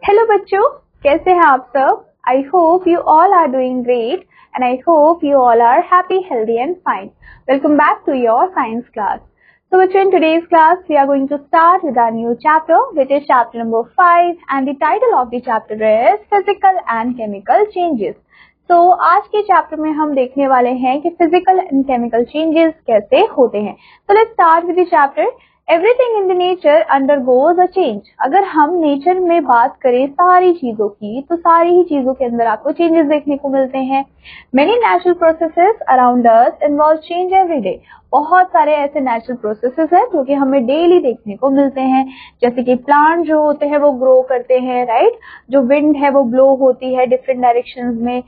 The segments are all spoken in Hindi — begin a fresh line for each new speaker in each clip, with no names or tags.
हेलो बच्चों, कैसे हैं आप सब? I hope you all are doing great and I hope you all are happy, healthy and fine. Welcome back to your science class. So bachcho, in today's class we are going to start with our new chapter, which is chapter number 5, and the title of the chapter is physical and chemical changes. So आज के चैप्टर में हम देखने वाले हैं कि फिजिकल एंड केमिकल चेंजेस कैसे होते हैं. So let's start with the chapter. Everything in the nature undergoes a change. अगर हम नेचर में बात करें सारी चीजों की, तो सारी ही चीजों के अंदर आपको चेंजेस देखने को मिलते हैं. Many natural processes around us involve change every day. बहुत सारे ऐसे नेचुरल प्रोसेसेस हैं जो कि हमें डेली देखने को मिलते हैं. जैसे कि प्लांट जो होते हैं वो ग्रो करते हैं, राइट. जो विंड है वो ब्लो होती है डिफरेंट डायरेक्शंस में.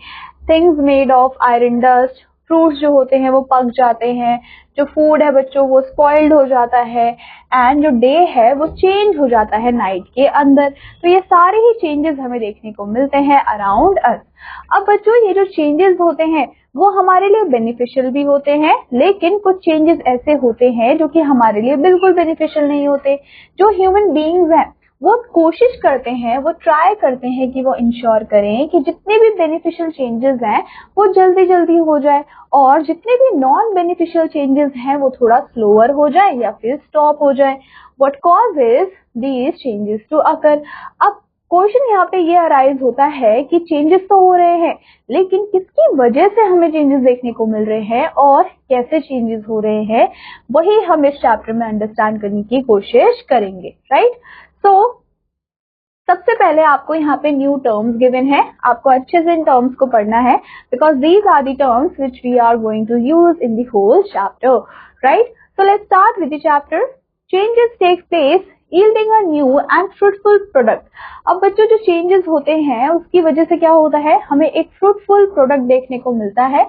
Things made of iron dust, fruits जो होते हैं वो पक जाते हैं. जो फूड है बच्चों वो स्पॉइल्ड हो जाता है. एंड जो डे है वो चेंज हो जाता है नाइट के अंदर. तो ये सारे ही चेंजेस हमें देखने को मिलते हैं अराउंड अस. अब बच्चों, ये जो चेंजेस होते हैं वो हमारे लिए बेनिफिशियल भी होते हैं, लेकिन कुछ चेंजेस ऐसे होते हैं जो कि हमारे लिए बिल्कुल बेनिफिशियल नहीं होते. जो ह्यूमन बीइंग्स हैं वो कोशिश करते हैं, वो ट्राई करते हैं कि वो इंश्योर करें कि जितने भी बेनिफिशियल चेंजेस हैं वो जल्दी जल्दी हो जाए, और जितने भी नॉन बेनिफिशियल चेंजेस हैं वो थोड़ा स्लोअर हो जाए या फिर स्टॉप हो जाए. What causes these changes to occur. अब क्वेश्चन यहाँ पे ये अराइज होता है कि चेंजेस तो हो रहे हैं, लेकिन किसकी वजह से हमें चेंजेस देखने को मिल रहे हैं और कैसे चेंजेस हो रहे हैं, वही हम इस चैप्टर में अंडरस्टैंड करने की कोशिश करेंगे, राइट. तो सबसे पहले आपको यहाँ पे न्यू टर्म्स गिवन है. आपको अच्छे से इन टर्म्स को पढ़ना है, because these are the terms which we are going to use in the whole chapter, right. So let's start with the chapter. Changes take place yielding a new and fruitful product. अब बच्चों, जो चेंजेस होते हैं उसकी वजह से क्या होता है, हमें एक फ्रूटफुल प्रोडक्ट देखने को मिलता है.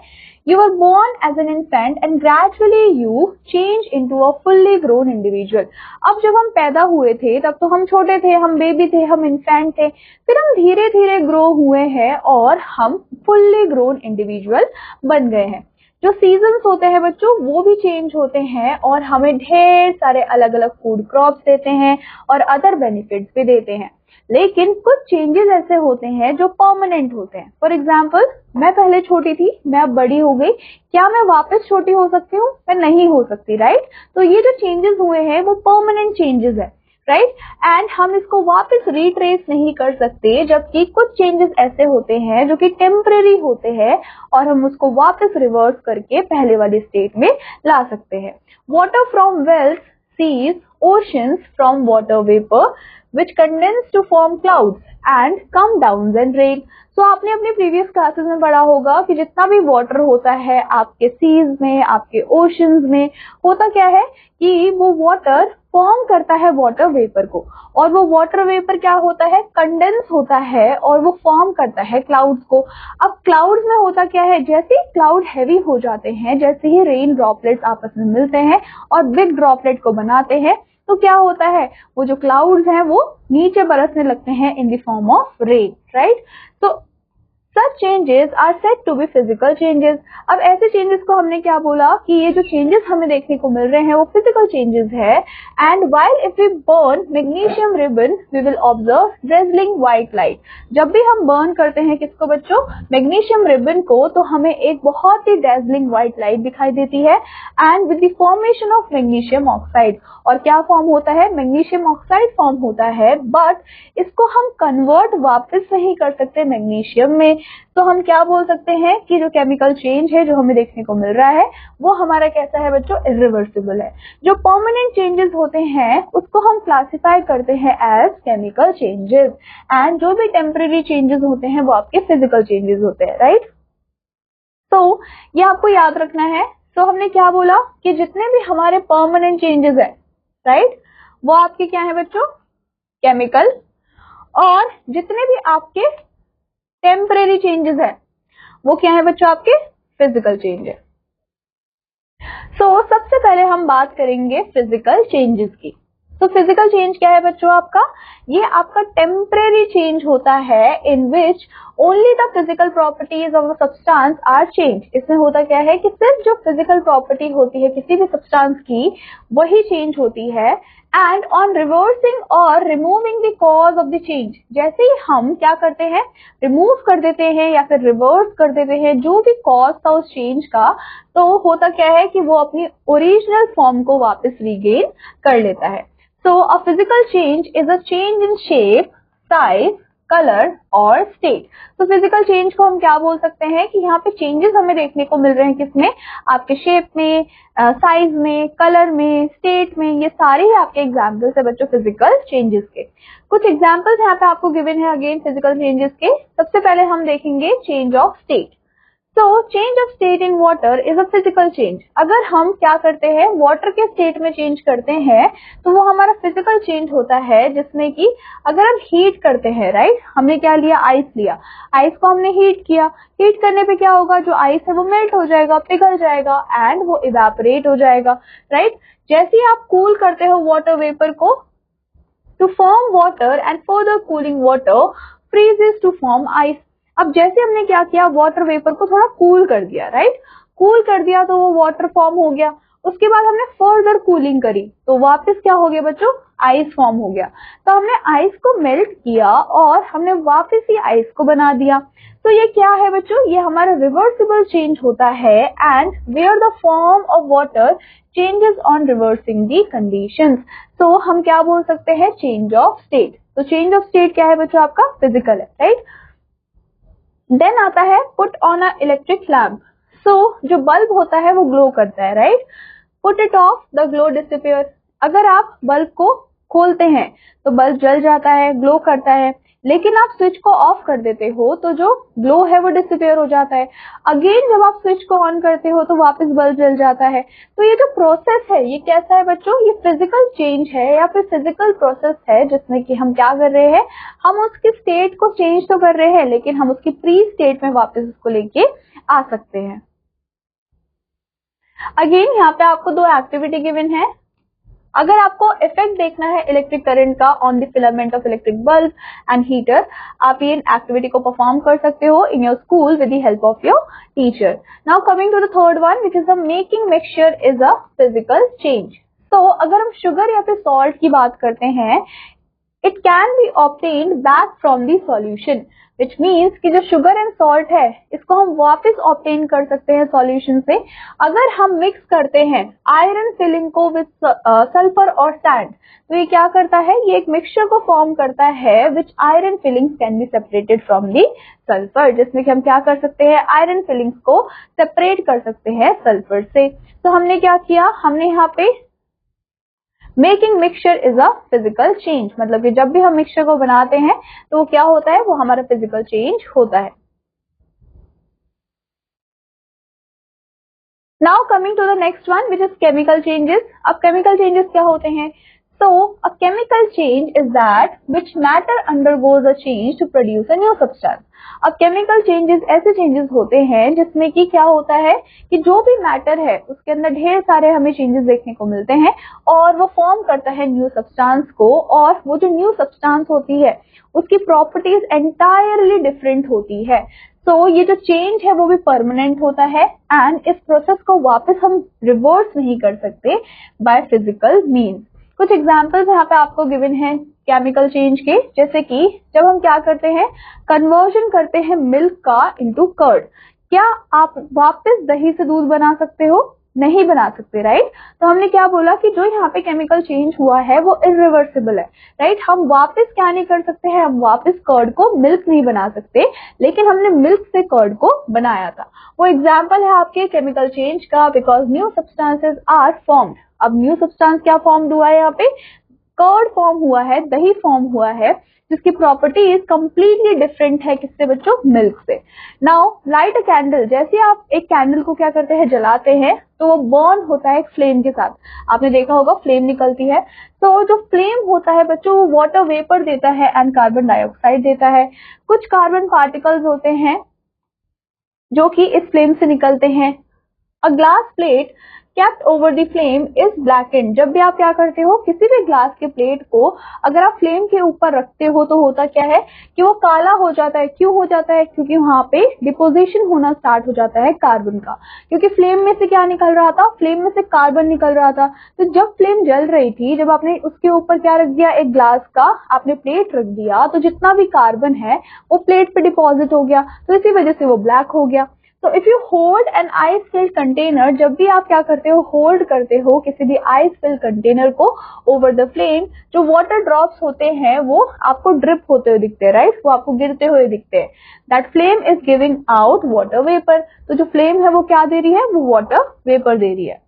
You were born as an infant and gradually you change into a fully grown individual. अब जब हम पैदा हुए थे तब तो हम छोटे थे, हम बेबी थे, हम इन्फेंट थे. फिर हम धीरे धीरे ग्रो हुए हैं और हम फुल्ली ग्रोन इंडिविजुअल बन गए हैं. जो सीजन्स होते हैं बच्चों वो भी चेंज होते हैं और हमें ढेर सारे अलग अलग फूड क्रॉप्स देते हैं और अदर बेनिफिट्स भी देते हैं. लेकिन कुछ चेंजेस ऐसे होते हैं जो परमानेंट होते हैं. फॉर एग्जाम्पल, मैं पहले छोटी थी, मैं अब बड़ी हो गई. क्या मैं वापस छोटी हो सकती हूँ? मैं नहीं हो सकती, राइट. तो ये जो चेंजेस हुए हैं वो परमानेंट चेंजेस है, राइट. एंड हम इसको वापस रिट्रेस नहीं कर सकते, जबकि कुछ चेंजेस ऐसे होते हैं जो कि टेम्परेरी होते हैं और हम उसको वापस रिवर्स करके पहले वाली स्टेट में ला सकते हैं. Water from wells, seas, oceans from water vapour which condense to form clouds and come down and rain. So आपने अपने प्रीवियस क्लासेस में पढ़ा होगा कि जितना भी वाटर होता है आपके सीज में, आपके ओशंस में, होता क्या है कि वो वाटर फॉर्म करता है वाटर वेपर को, और वो वाटर वेपर क्या होता है, कंडेंस होता है और वो फॉर्म करता है क्लाउड्स को. अब क्लाउड्स में होता क्या है, जैसे ही क्लाउड हैवी हो जाते हैं, जैसे ही रेन ड्रॉपलेट्स आपस में मिलते हैं और बिग ड्रॉपलेट को बनाते हैं, तो क्या होता है, वो जो क्लाउड्स हैं वो नीचे बरसने लगते हैं इन the form of rain, right. तो such changes are said to be physical changes. अब ऐसे चेंजेस को हमने क्या बोला कि ये जो चेंजेस हमें देखने को मिल रहे हैं वो फिजिकल चेंजेस है. And while if we burn magnesium ribbon we will observe dazzling white light. जब भी हम बर्न करते हैं किसको बच्चों, मैग्नीशियम रिबन को, तो हमें एक बहुत ही dazzling white light दिखाई देती है. And with the formation of magnesium oxide, और क्या फॉर्म होता है, मैग्नीशियम ऑक्साइड फॉर्म होता है, बट इसको हम कन्वर्ट वापस नहीं कर सकते मैग्नीशियम में. तो हम क्या बोल सकते हैं कि जो केमिकल चेंज है जो हमें देखने को मिल रहा है वो हमारा कैसा है बच्चों, इरिवर्सिबल है. जो परमानेंट चेंजेस होते हैं उसको हम क्लासिफाई करते हैं एज केमिकल चेंजेस, एंड जो भी टेम्परेरी चेंजेस होते हैं वो आपके फिजिकल चेंजेस होते हैं, राइट. तो ये आपको याद रखना है. तो हमने क्या बोला कि जितने भी हमारे परमानेंट चेंजेस है, राइट, वो आपके क्या है बच्चों, केमिकल, और जितने भी आपके टेम्परेरी चेंजेस है वो क्या है बच्चों, आपके फिजिकल चेंज है. सो सबसे पहले हम बात करेंगे फिजिकल चेंजेस की. तो फिजिकल चेंज क्या है बच्चों आपका, ये आपका टेम्परेरी चेंज होता है in which only the physical properties of a substance are change. इसमें होता क्या है कि सिर्फ जो फिजिकल प्रॉपर्टी होती है किसी भी सब्सटेंस की वही चेंज होती है। एंड ऑन रिवर्सिंग और removing the cause of the change, जैसे ही हम क्या करते हैं, रिमूव कर देते हैं या फिर रिवर्स कर देते हैं जो भी कॉज था उस चेंज का, तो होता क्या है कि वो अपनी ओरिजिनल फॉर्म को वापस रीगेन कर लेता है। So a physical change is a change in shape, size, color और state। तो फिजिकल चेंज को हम क्या बोल सकते हैं कि यहाँ पे चेंजेस हमें देखने को मिल रहे हैं किसमें, आपके शेप में, साइज में, कलर में, स्टेट में, ये सारे ही आपके एग्जाम्पल्स है बच्चों फिजिकल चेंजेस के। कुछ एग्जाम्पल्स यहाँ पे आपको गिवन है अगेन फिजिकल चेंजेस के। सबसे पहले हम देखेंगे change of state. So change of state in water is a physical change। अगर हम क्या करते हैं, वाटर के स्टेट में चेंज करते हैं तो वो हमारा फिजिकल चेंज होता है, जिसमें कि अगर हम हीट करते हैं, राइट, हमने क्या लिया, आइस लिया, आइस को हमने हीट किया, हीट करने पे क्या होगा, जो आइस है वो मेल्ट हो जाएगा, पिघल जाएगा एंड वो इवेपोरेट हो जाएगा, राइट। जैसे ही आप कूल करते हो वाटर वेपर को to form water and further cooling water freezes to form ice. अब जैसे हमने क्या किया, वाटर वेपर को थोड़ा कूल कर दिया, राइट, कूल कर दिया तो वो वाटर फॉर्म हो गया। उसके बाद हमने फर्दर कूलिंग करी तो वापस क्या हो गया बच्चों, आइस फॉर्म हो गया। तो हमने आइस को मेल्ट किया और हमने वापस ही आइस को बना दिया। तो ये क्या है बच्चों, ये हमारा रिवर्सिबल चेंज होता है and where the form of water changes on reversing the conditions. तो हम क्या बोल सकते हैं, चेंज ऑफ स्टेट। तो चेंज ऑफ स्टेट क्या है बच्चों आपका, फिजिकल है, राइट। देन आता है put on a electric lamp. So जो बल्ब होता है वो ग्लो करता है, right, put it off the glow disappear. अगर आप बल्ब को खोलते हैं तो बल्ब जल जाता है, ग्लो करता है, लेकिन आप स्विच को ऑफ कर देते हो तो जो ग्लो है वो डिसअपियर हो जाता है। अगेन जब आप स्विच को ऑन करते हो तो वापस बल्ब जल जाता है। तो ये जो प्रोसेस है ये कैसा है बच्चों, ये फिजिकल चेंज है या फिर फिजिकल प्रोसेस है, जिसमें कि हम क्या कर रहे हैं, हम उसकी स्टेट को चेंज तो कर रहे हैं लेकिन हम उसकी प्री स्टेट में वापस उसको लेके आ सकते हैं। अगेन यहाँ पे आपको दो एक्टिविटी गिवन है। अगर आपको इफेक्ट देखना है इलेक्ट्रिक करंट का on the filament of electric bulb and heater, आप ये एक्टिविटी को परफॉर्म कर सकते हो in your school with the help of your teacher. Now coming to the third one which is the making mixture is a physical change. तो अगर हम शुगर या फिर सॉल्ट की बात करते हैं, it can be obtained back from the solution, which means कि जो शुगर एंड सॉल्ट है इसको हम वापस ऑब्टेन कर सकते हैं सॉल्यूशन से। अगर हम मिक्स करते हैं आयरन फिलिंग को विद सल्फर और सैंड, तो ये क्या करता है, ये एक मिक्सचर को फॉर्म करता है which iron filings can be separated from the sulphur, जिसमें कि हम क्या कर सकते हैं, आयरन फिलिंग्स को सेपरेट कर सकते हैं सल्फर से। तो हमने क्या किया, हमने यहाँ पे making mixture is a physical change, मतलब कि जब भी हम मिक्सचर को बनाते हैं तो वो क्या होता है, वो हमारा फिजिकल चेंज होता है। Now coming to the next one which is chemical changes. अब केमिकल चेंजेस क्या होते हैं, so a chemical change is that which matter undergoes a change to produce a new substance। अब केमिकल चेंजेस ऐसे चेंजेस होते हैं जिसमें कि क्या होता है कि जो भी मैटर है उसके अंदर ढेर सारे हमें चेंजेस देखने को मिलते हैं और वो फॉर्म करता है न्यू सब्सटेंस को, और वो जो न्यू सब्सटेंस होती है उसकी प्रॉपर्टीज एंटायरली डिफरेंट होती है। तो ये जो चेंज है वो भी परमानेंट होता है एंड इस प्रोसेस को वापस हम रिवर्स नहीं कर सकते बाय फिजिकल मीन्स। कुछ एग्जाम्पल्स यहाँ पे आपको गिवन है केमिकल चेंज के, जैसे कि जब हम क्या करते हैं, कन्वर्जन करते हैं मिल्क का इनटू कर्ड। क्या आप वापस दही से दूध बना सकते हो, नहीं बना सकते, राइट। तो हमने क्या बोला कि जो यहाँ पे केमिकल चेंज हुआ है वो इरिवर्सिबल है, राइट। हम वापस क्या नहीं कर सकते हैं, हम वापस कर्ड को मिल्क नहीं बना सकते, लेकिन हमने मिल्क से कर्ड को बनाया था। वो एग्जाम्पल है आपके केमिकल चेंज का, because new substances are formed. अब न्यू सब्सटेंस क्या फॉर्म हुआ है, यहाँ पे कर्ड फॉर्म हुआ है, दही फॉर्म हुआ है, जिसकी प्रॉपर्टीज कंप्लीटली डिफरेंट है किससे बच्चों, मिल्क से। नाउ लाइट अ कैंडल, जैसे आप एक कैंडल को क्या करते हैं, जलाते हैं तो वो बर्न होता है एक फ्लेम के साथ, आपने देखा होगा फ्लेम निकलती है। तो जो फ्लेम होता है बच्चों वो वाटर वेपर देता है एंड कार्बन डाइऑक्साइड देता है। कुछ कार्बन पार्टिकल्स होते हैं जो कि इस फ्लेम से निकलते हैं। A glass plate kept over the flame is blackened। जब भी आप क्या करते हो, किसी भी ग्लास के प्लेट को अगर आप फ्लेम के ऊपर रखते हो तो होता क्या है कि वो काला हो जाता है। क्यों हो जाता है? क्योंकि वहां पे डिपोजिशन होना स्टार्ट हो जाता है कार्बन का, क्योंकि फ्लेम में से क्या निकल रहा था, फ्लेम में से कार्बन निकल रहा था। तो जब फ्लेम जल रही थी, जब आपने उसके ऊपर क्या रख दिया, एक ग्लास का आपने प्लेट रख दिया, तो जितना भी कार्बन है वो प्लेट पे डिपॉजिट हो गया, तो इसी वजह से वो ब्लैक हो गया। तो if you hold an ice field container, जब भी आप क्या करते हो, होल्ड करते हो किसी भी आइस फिल्ड कंटेनर को ओवर द फ्लेम, जो वाटर ड्रॉप्स होते हैं वो आपको ड्रिप होते हुए दिखते हैं, राइट, वो आपको गिरते हुए दिखते हैं। That flame is giving out water vapour. तो जो फ्लेम है वो क्या दे रही है, वो वाटर वेपर दे रही है।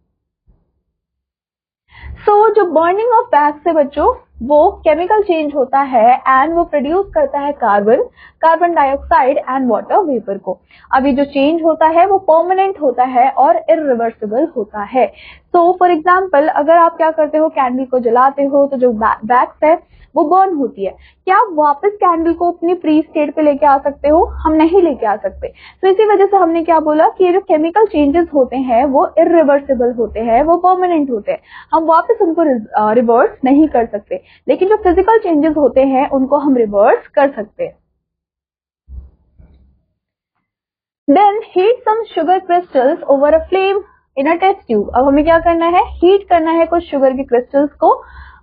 जो बर्निंग ऑफ वैक्स से बच्चों वो केमिकल चेंज होता है एंड वो प्रोड्यूस करता है carbon dioxide and water vapour को। अभी जो चेंज होता है वो परमानेंट होता है और इरिवर्सिबल होता है। फॉर एग्जाम्पल, अगर आप क्या करते हो, कैंडल को जलाते हो तो जो वैक्स है वो बर्न होती है। क्या आप वापस कैंडल को अपनी प्री स्टेट पे लेके आ सकते हो? हम नहीं लेके आ सकते। तो इसी वजह से हमने क्या बोला कि ये जो केमिकल चेंजेस होते हैं वो इरिवर्सिबल होते हैं, वो परमानेंट होते हैं, हम वापस उनको रिवर्स नहीं कर सकते। लेकिन जो फिजिकल चेंजेस होते हैं उनको हम रिवर्स कर सकते हैं। Then heat some sugar crystals over a flame in a test tube. अब हमें क्या करना है, हीट करना है कुछ शुगर के क्रिस्टल्स को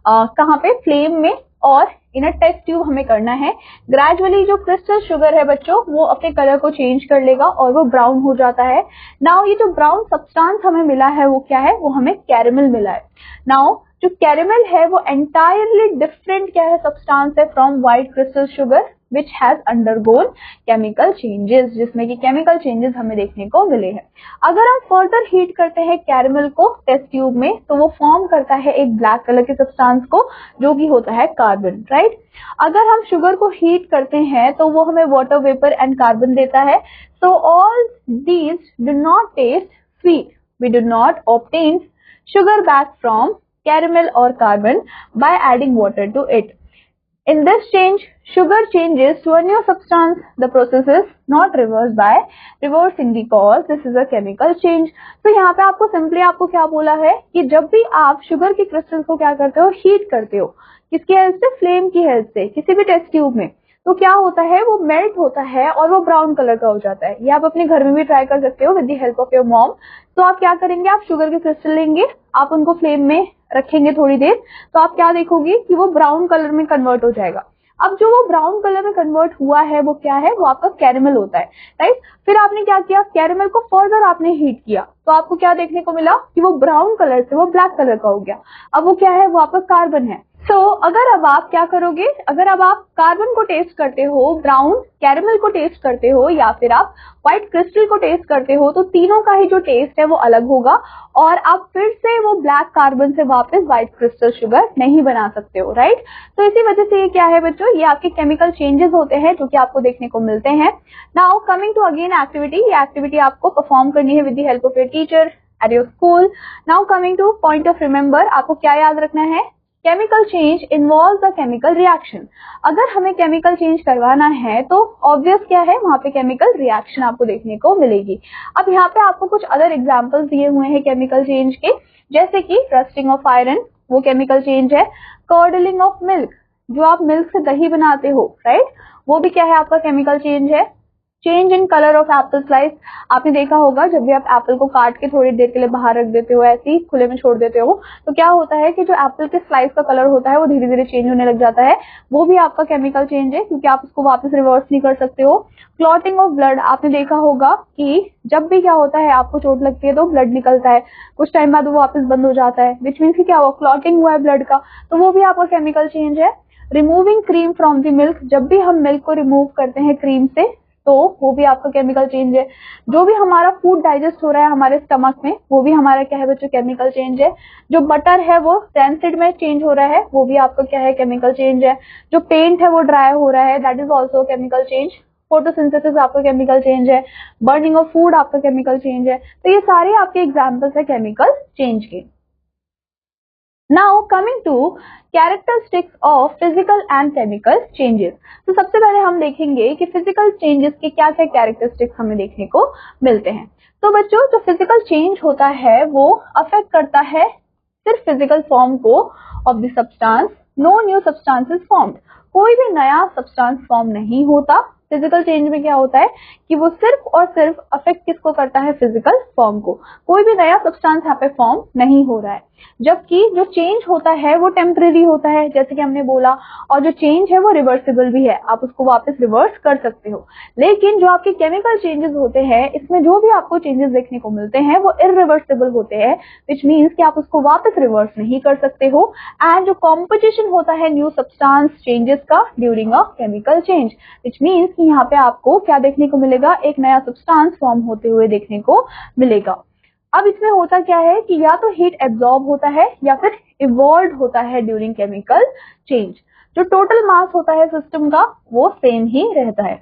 कहाँ पे, फ्लेम में, और इन अ टेस्ट ट्यूब हमें करना है। ग्रेजुअली जो क्रिस्टल शुगर है बच्चों वो अपने कलर को चेंज कर लेगा और वो ब्राउन हो जाता है। नाउ ये जो ब्राउन सब्सटेंस हमें मिला है वो क्या है, वो हमें कैरेमल मिला है। नाउ जो कैरेमल है वो एंटायरली डिफरेंट क्या है, सब्सटेंस है from white crystal sugar which has undergone chemical changes, जिसमें कि केमिकल चेंजेस हमें देखने को मिले हैं। अगर हम फर्दर हीट करते हैं कैरेमल को टेस्ट ट्यूब में तो वो फॉर्म करता है एक ब्लैक कलर के सब्सटेंस को जो कि होता है कार्बन, राइट। अगर हम शुगर को हीट करते हैं तो वो हमें वाटर वेपर एंड कार्बन देता है। So all these do not taste sweet, we do not obtain sugar back from caramel or carbon by adding water to it. In this change, sugar changes to a new substance. The process is not reversed by reversing because this is a chemical change. तो यहाँ पे आपको सिंपली आपको क्या बोला है कि जब भी आप शुगर की क्रिस्टल्स को क्या करते हो, हीट करते हो, किसकी हेल्प से, फ्लेम की हेल्प से, किसी भी टेस्ट ट्यूब में, तो क्या होता है वो मेल्ट होता है और वो ब्राउन कलर का हो जाता है। ये आप अपने घर में भी ट्राई कर सकते हो with the help of your mom. तो आप क्या करेंगे, आप शुगर के क्रिस्टल लेंगे, आप उनको फ्लेम में रखेंगे थोड़ी देर, तो आप क्या देखोगे कि वो ब्राउन कलर में कन्वर्ट हो जाएगा। अब जो वो ब्राउन कलर में कन्वर्ट हुआ है वो क्या है, वो आपका कैरेमल होता है, राइट। फिर आपने क्या किया, कैरेमल को फर्दर आपने हीट किया तो आपको क्या देखने को मिला कि वो ब्राउन कलर से वो ब्लैक कलर का हो गया। अब वो क्या है, वो आपका कार्बन है। अगर अब आप क्या करोगे, अगर अब आप कार्बन को टेस्ट करते हो, ब्राउन कैरेमल को टेस्ट करते हो, या फिर आप व्हाइट क्रिस्टल को टेस्ट करते हो, तो तीनों का ही जो टेस्ट है वो अलग होगा और आप फिर से वो ब्लैक कार्बन से वापस व्हाइट क्रिस्टल शुगर नहीं बना सकते हो, राइट। तो इसी वजह से ये क्या है बच्चों, ये आपके केमिकल चेंजेस होते हैं जो कि आपको देखने को मिलते हैं। Now coming to again activity, ये एक्टिविटी आपको परफॉर्म करनी है with the help of your teacher at your school. Now coming to point of remember, आपको क्या याद रखना है, chemical change involve the chemical reaction. अगर हमें केमिकल चेंज करवाना है तो ऑब्वियस क्या है, वहां पे केमिकल रिएक्शन आपको देखने को मिलेगी। अब यहाँ पे आपको कुछ अदर एग्जांपल्स दिए हुए हैं केमिकल चेंज के, जैसे कि रस्टिंग ऑफ आयरन, वो केमिकल चेंज है। कर्डलिंग ऑफ मिल्क, जो आप मिल्क से दही बनाते हो, राइट, वो भी क्या है, आपका केमिकल चेंज है। Change in colour of Apple slice, आपने देखा होगा जब भी आप एप्पल को काट के थोड़ी देर के लिए बाहर रख देते हो, ऐसे ही खुले में छोड़ देते हो, तो क्या होता है कि जो एप्पल के स्लाइस का कलर होता है वो धीरे धीरे चेंज होने लग जाता है, वो भी आपका केमिकल चेंज है क्योंकि आप उसको वापस रिवर्स नहीं कर सकते हो। क्लॉटिंग ऑफ ब्लड, आपने देखा होगा कि जब भी क्या होता है, आपको चोट लगती है तो ब्लड निकलता है, कुछ टाइम बाद वो वापस बंद हो जाता है, विच मीन्स कि क्या हुआ, क्लॉटिंग हुआ है ब्लड का, तो वो भी आपका केमिकल चेंज है। Removing cream from the milk, जब भी हम मिल्क को रिमूव करते हैं क्रीम से तो वो भी आपका केमिकल चेंज है। जो भी हमारा फूड डाइजेस्ट हो रहा है हमारे स्टमक में, वो भी हमारा क्या है बच्चों, केमिकल चेंज है। जो बटर है वो रैंसिड में चेंज हो रहा है, वो भी आपका क्या है, केमिकल चेंज है। जो पेंट है वो ड्राई हो रहा है, that is also chemical change. Photosynthesis आपका केमिकल चेंज है। बर्निंग ऑफ फूड आपका केमिकल चेंज है। तो ये सारे आपके एग्जाम्पल्स है केमिकल चेंज के। Now coming to characteristics of physical and chemical changes. तो सबसे पहले हम देखेंगे कि फिजिकल चेंजेस के क्या क्या कैरेक्टरिस्टिक्स हमें देखने को मिलते हैं। तो बच्चों, जो फिजिकल चेंज होता है वो अफेक्ट करता है सिर्फ फिजिकल फॉर्म को of the substance, no new substances formed. कोई भी नया सब्सटेंस फॉर्म नहीं होता। फिजिकल चेंज में क्या होता है कि वो सिर्फ और सिर्फ अफेक्ट किसको करता है, फिजिकल फॉर्म को। कोई भी नया सब्सटेंस यहाँ पे फॉर्म नहीं हो रहा है। जबकि जो चेंज होता है वो टेम्परेरी होता है, जैसे कि हमने बोला, और जो चेंज है वो रिवर्सिबल भी है, आप उसको वापस रिवर्स कर सकते हो। लेकिन जो आपके केमिकल चेंजेस होते हैं, इसमें जो भी आपको चेंजेस देखने को मिलते हैं वो इरिवर्सिबल होते हैं, विच मीन्स कि आप उसको वापस रिवर्स नहीं कर सकते हो। एंड जो कॉम्पोजिशन होता है न्यू सब्सटेंस चेंजेस का during a chemical change, which means कि यहाँ पे आपको क्या देखने को मिलेगा, एक नया सब्सटेंस फॉर्म होते हुए देखने को मिलेगा। अब इसमें होता क्या है कि या तो हीट एब्जॉर्ब होता है या फिर इवॉल्व होता है ड्यूरिंग केमिकल चेंज। जो टोटल मास होता है सिस्टम का वो सेम ही रहता है।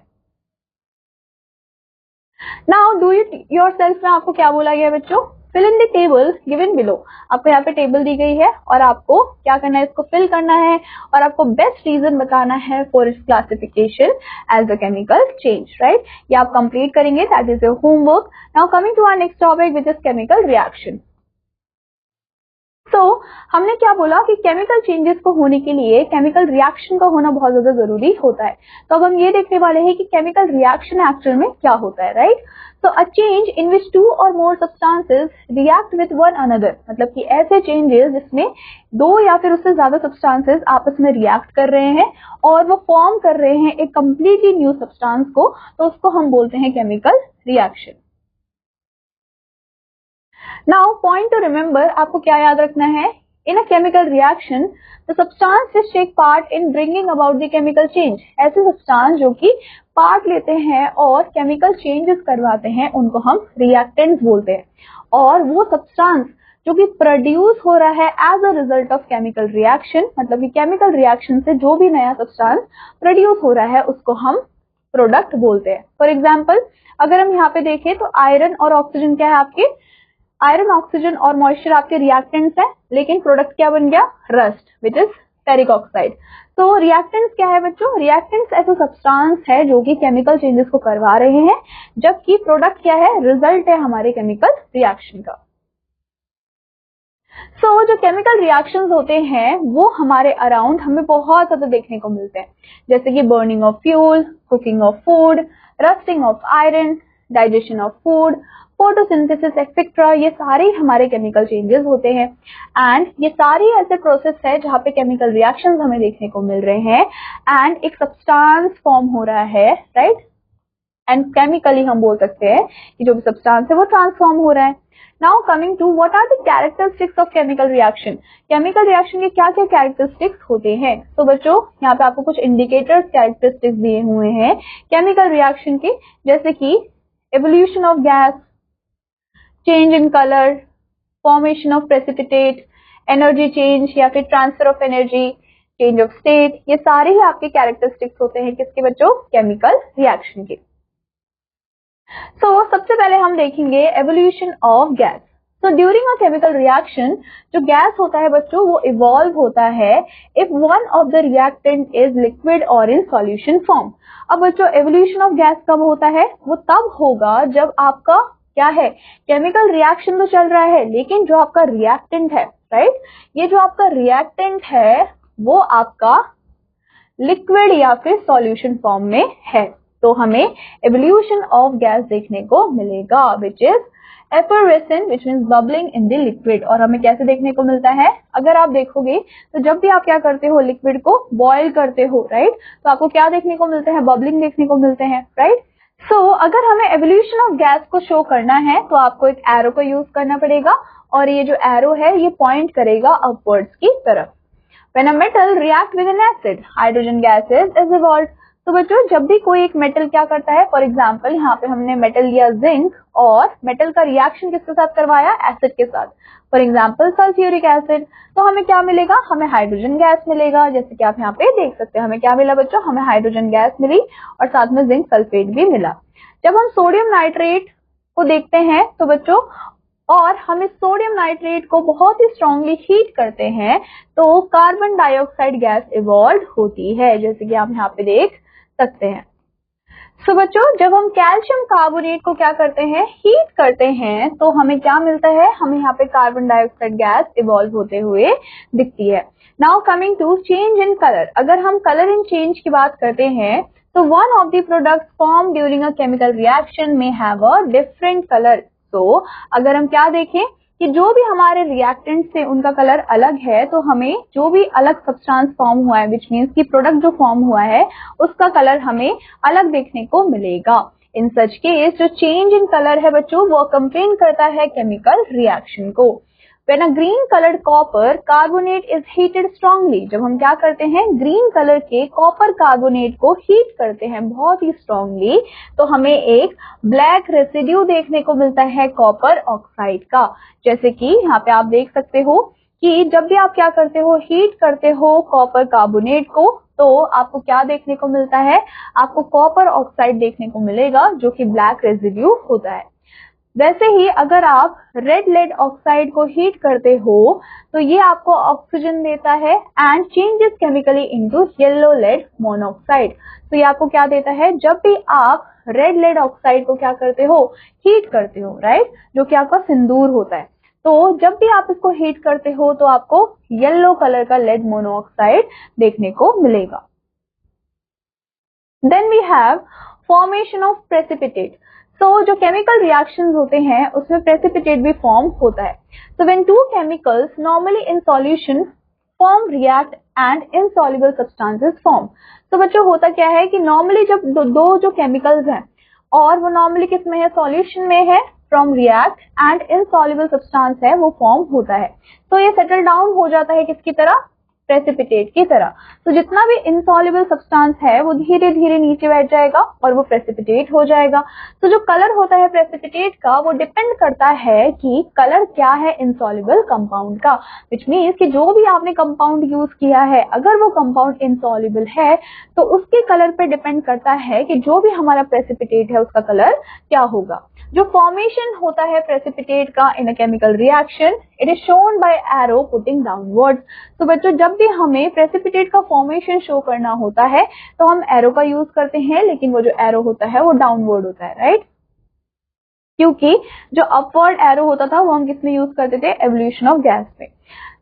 नाउ डू इट योरसेल्फ में आपको क्या बोला गया बच्चों, fill in the table given below. आपको यहाँ पे टेबल दी गई है और आपको क्या करना है, इसको फिल करना है और आपको बेस्ट रीजन बताना है for its classification as a chemical change, right. ये आप कंप्लीट करेंगे, that is your homework. Now coming to our next topic which is chemical reaction. तो हमने क्या बोला कि केमिकल चेंजेस को होने के लिए केमिकल रिएक्शन का होना बहुत ज्यादा जरूरी होता है। तो अब हम ये देखने वाले हैं कि केमिकल रिएक्शन एक्चुअल में क्या होता है, राइट। तो अ चेंज इन विच 2 और more substances react with one another, मतलब कि ऐसे चेंजेस जिसमें 2 या फिर उससे ज्यादा सब्सटेंसेस आपस में रिएक्ट कर रहे हैं और वो फॉर्म कर रहे हैं एक कंप्लीटली न्यू सब्सटेंस को, तो उसको हम बोलते हैं chemical reaction. Now point to remember, आपको क्या याद रखना है, in a chemical reaction the substance which take part in bringing about the chemical change. ऐसे सब्सटेंस जो कि पार्ट लेते हैं और केमिकल चेंजेस करवाते हैं उनको हम रिएक्टेंट्स बोलते हैं। और वो सब्सटेंस जो कि प्रोड्यूस हो रहा है as a result of chemical reaction, मतलब कि केमिकल रिएक्शन से जो भी नया सब्सटेंस प्रोड्यूस हो रहा है उसको हम प्रोडक्ट बोलते हैं। फॉर एग्जाम्पल अगर हम यहाँ पे देखें तो आयरन और ऑक्सीजन क्या है आपके, आयरन, ऑक्सीजन और मॉइस्चर आपके रिएक्टेंट्स हैं, लेकिन प्रोडक्ट क्या बन गया, rust, which is ferric oxide. तो रिएक्टेंट्स क्या है बच्चों, रिएक्टेंट्स ऐसे सब्सटेंस है जो कि केमिकल चेंजेस को करवा रहे हैं, जबकि प्रोडक्ट क्या है, रिजल्ट है हमारे केमिकल रिएक्शन का। सो जो केमिकल रिएक्शंस होते हैं वो हमारे अराउंड हमें बहुत ज्यादा देखने को मिलते हैं, जैसे कि burning of fuel, cooking of food, rusting of iron, digestion of food, photosynthesis etcetera. ये सारे हमारे केमिकल चेंजेस होते हैं एंड ये सारी ऐसे प्रोसेस है जहाँ पे केमिकल रिएक्शंस हमें देखने को मिल रहे हैं एंड एक सब्सटेंस फॉर्म हो रहा है, राइट। एंड केमिकली हम बोल सकते हैं कि जो भी सब्सटेंस है वो ट्रांसफॉर्म हो रहा है। Now coming to what are the characteristics of chemical reaction. Chemical reaction के क्या क्या कैरेक्टरिस्टिक्स होते हैं। तो बच्चों यहाँ पे आपको कुछ इंडिकेटर्स कैरेक्टरिस्टिक्स दिए हुए हैं केमिकल रिएक्शन के, जैसे कि evolution of gas, change in colour, formation of precipitate, energy change या फिर transfer of energy, change of state. ये सारे ही आपके कैरेक्टरिस्टिक्स होते हैं किसके बच्चों, केमिकल रिएक्शन के। सबसे पहले हम देखेंगे evolution of gas. During a chemical reaction जो गैस होता है बच्चों वो इवॉल्व होता है if one of the reactant is liquid और इन सॉल्यूशन फॉर्म। अब बच्चों एवोल्यूशन ऑफ गैस कब होता है, वो तब होगा जब आपका क्या है, केमिकल रिएक्शन तो चल रहा है लेकिन जो आपका रिएक्टेंट है, राइट, ये जो आपका रिएक्टेंट है वो आपका लिक्विड या फिर सॉल्यूशन फॉर्म में है। तो हमें एवोल्यूशन ऑफ गैस देखने को मिलेगा which is effervescent, which means bubbling in the liquid. और हमें कैसे देखने को मिलता है, अगर आप देखोगे तो जब भी आप क्या करते हो, लिक्विड को बॉयल करते हो, राइट, तो आपको क्या देखने को मिलते हैं, बबलिंग देखने को मिलते हैं, राइट। अगर हमें एवोल्यूशन ऑफ गैस को शो करना है तो आपको एक एरो का यूज करना पड़ेगा और ये जो एरो है ये पॉइंट करेगा अपवर्ड्स की तरफ। When a metal react with an acid, hydrogen gases is evolved. तो बच्चों जब भी कोई एक मेटल क्या करता है, फॉर एग्जाम्पल यहाँ पे हमने मेटल लिया जिंक और मेटल का रिएक्शन किसके साथ करवाया, एसिड के साथ, फॉर एग्जाम्पल सल्फ्यूरिक एसिड, तो हमें क्या मिलेगा, हमें हाइड्रोजन गैस मिलेगा। जैसे कि आप यहाँ पे देख सकते हैं हमें क्या मिला बच्चों, हमें हाइड्रोजन गैस मिली और साथ में जिंक सल्फेट भी मिला। जब हम सोडियम नाइट्रेट को देखते हैं तो बच्चों और हम इस सोडियम नाइट्रेट को बहुत ही स्ट्रांगली हीट करते हैं तो कार्बन डाइऑक्साइड गैस इवॉल्व होती है, जैसे कि आप यहाँ पे देख सकते हैं। सो बच्चों, जब हम कैल्शियम कार्बोनेट को क्या करते हैं, हीट करते हैं, तो हमें क्या मिलता है, हमें यहाँ पे कार्बन डाइऑक्साइड गैस इवॉल्व होते हुए दिखती है। Now coming to change in colour, अगर हम कलर इन चेंज की बात करते हैं तो one of the products form during a chemical reaction में हैव अ डिफरेंट कलर। तो अगर हम क्या देखें कि जो भी हमारे रिएक्टेंट से उनका कलर अलग है, तो हमें जो भी अलग सब्सटेंस फॉर्म हुआ है, विच मीन्स कि प्रोडक्ट जो फॉर्म हुआ है उसका कलर हमें अलग देखने को मिलेगा। इन सच केस जो चेंज इन कलर है बच्चों, वो कंपेन करता है केमिकल रिएक्शन को। When a green colored copper carbonate is heated strongly, जब हम क्या करते हैं, ग्रीन कलर के कॉपर कार्बोनेट को हीट करते हैं बहुत ही स्ट्रांगली, तो हमें एक ब्लैक रेसिड्यू देखने को मिलता है कॉपर ऑक्साइड का। जैसे कि यहाँ पे आप देख सकते हो कि जब भी आप क्या करते हो, हीट करते हो कॉपर कार्बोनेट को, तो आपको क्या देखने को मिलता है, आपको कॉपर ऑक्साइड देखने को मिलेगा जो कि ब्लैक रेसिड्यू होता है। वैसे ही अगर आप रेड लेड ऑक्साइड को हीट करते हो तो ये आपको ऑक्सीजन देता है and changes chemically into yellow lead monoxide. तो ये आपको क्या देता है, जब भी आप रेड लेड ऑक्साइड को क्या करते हो, हीट करते हो, राइट, जो कि आपका सिंदूर होता है, तो जब भी आप इसको हीट करते हो तो आपको येलो कलर का लेड मोनोऑक्साइड देखने को मिलेगा। Then we have formation of precipitate. जो केमिकल रिएक्शंस होते हैं उसमें प्रेसिपिटेट भी फॉर्म होता है। So when two chemicals normally in solution form react and insoluble substances form. तो बच्चों होता क्या है कि नॉर्मली जब दो जो केमिकल्स हैं और वो नॉर्मली किस में है, सॉल्यूशन में है, from react and insoluble substance है वो फॉर्म होता है, तो ये सेटल डाउन हो जाता है किसकी तरह, प्रेसिपिटेट की तरह। तो जितना भी इनसॉल्युबल सब्सटेंस है वो धीरे धीरे नीचे बैठ जाएगा और वो प्रेसिपिटेट हो जाएगा। तो जो कलर होता है प्रेसिपिटेट का वो डिपेंड करता है कि कलर क्या है इनसॉल्युबल कंपाउंड का, विच मीन्स कि जो भी आपने कंपाउंड यूज किया है अगर वो कंपाउंड इनसॉल्युबल है तो उसके कलर पे डिपेंड करता है कि जो भी हमारा प्रेसिपिटेट है उसका कलर क्या होगा। जो फॉर्मेशन होता है प्रेसिपिटेट का in a chemical reaction, it is shown by arrow putting downwards. तो बच्चों जब भी हमें प्रेसिपिटेट का फॉर्मेशन शो करना होता है तो हम एरो का यूज करते हैं, लेकिन वो जो एरो होता है वो डाउनवर्ड होता है, राइट, क्योंकि जो अपवर्ड एरो होता था वो हम किस में यूज करते थे, एवोल्यूशन ऑफ गैस में।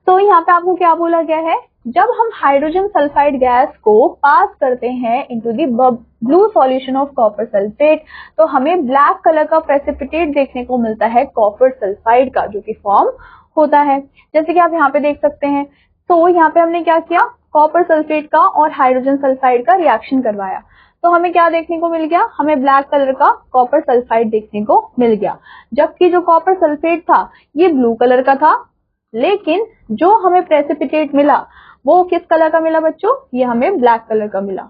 तो यहाँ पे आपको क्या बोला गया है, जब हम हाइड्रोजन सल्फाइड गैस को पास करते हैं into the blue solution of copper sulphate, तो हमें ब्लैक कलर का प्रेसिपिटेट देखने को मिलता है कॉपर सल्फाइड का, जो कि फॉर्म होता है, जैसे कि आप यहाँ पे देख सकते हैं। तो यहाँ पे हमने क्या किया, कॉपर सल्फेट का और हाइड्रोजन सल्फाइड का रिएक्शन करवाया, तो हमें क्या देखने को मिल गया, हमें ब्लैक कलर का कॉपर सल्फाइड देखने को मिल गया, जबकि जो कॉपर सल्फेट था ये ब्लू कलर का था, लेकिन जो हमें प्रेसिपिटेट मिला वो किस कलर का मिला बच्चों, ये हमें ब्लैक कलर का मिला,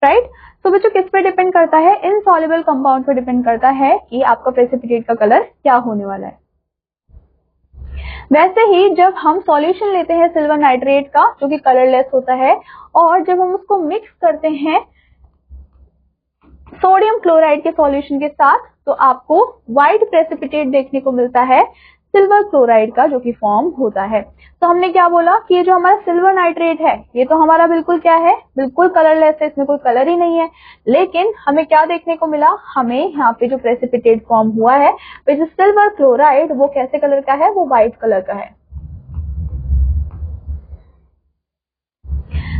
राइट। तो बच्चों किस पे डिपेंड करता है, इनसॉल्युबल कंपाउंड पे डिपेंड करता है कि आपका प्रेसिपिटेट का कलर क्या होने वाला है। वैसे ही जब हम सॉल्यूशन लेते हैं सिल्वर नाइट्रेट का जो कि कलरलेस होता है, और जब हम उसको मिक्स करते हैं सोडियम क्लोराइड के सॉल्यूशन के साथ, तो आपको व्हाइट प्रेसिपिटेट देखने को मिलता है सिल्वर क्लोराइड का, जो कि फॉर्म होता है। तो हमने क्या बोला कि ये जो हमारा सिल्वर नाइट्रेट है ये तो हमारा बिल्कुल क्या है, बिल्कुल कलरलेस है, इसमें कोई कलर ही नहीं है, लेकिन हमें क्या देखने को मिला, हमें यहाँ पे जो प्रेसिपिटेट फॉर्म हुआ है विच इज सिल्वर क्लोराइड, वो कैसे कलर का है, वो व्हाइट कलर का है।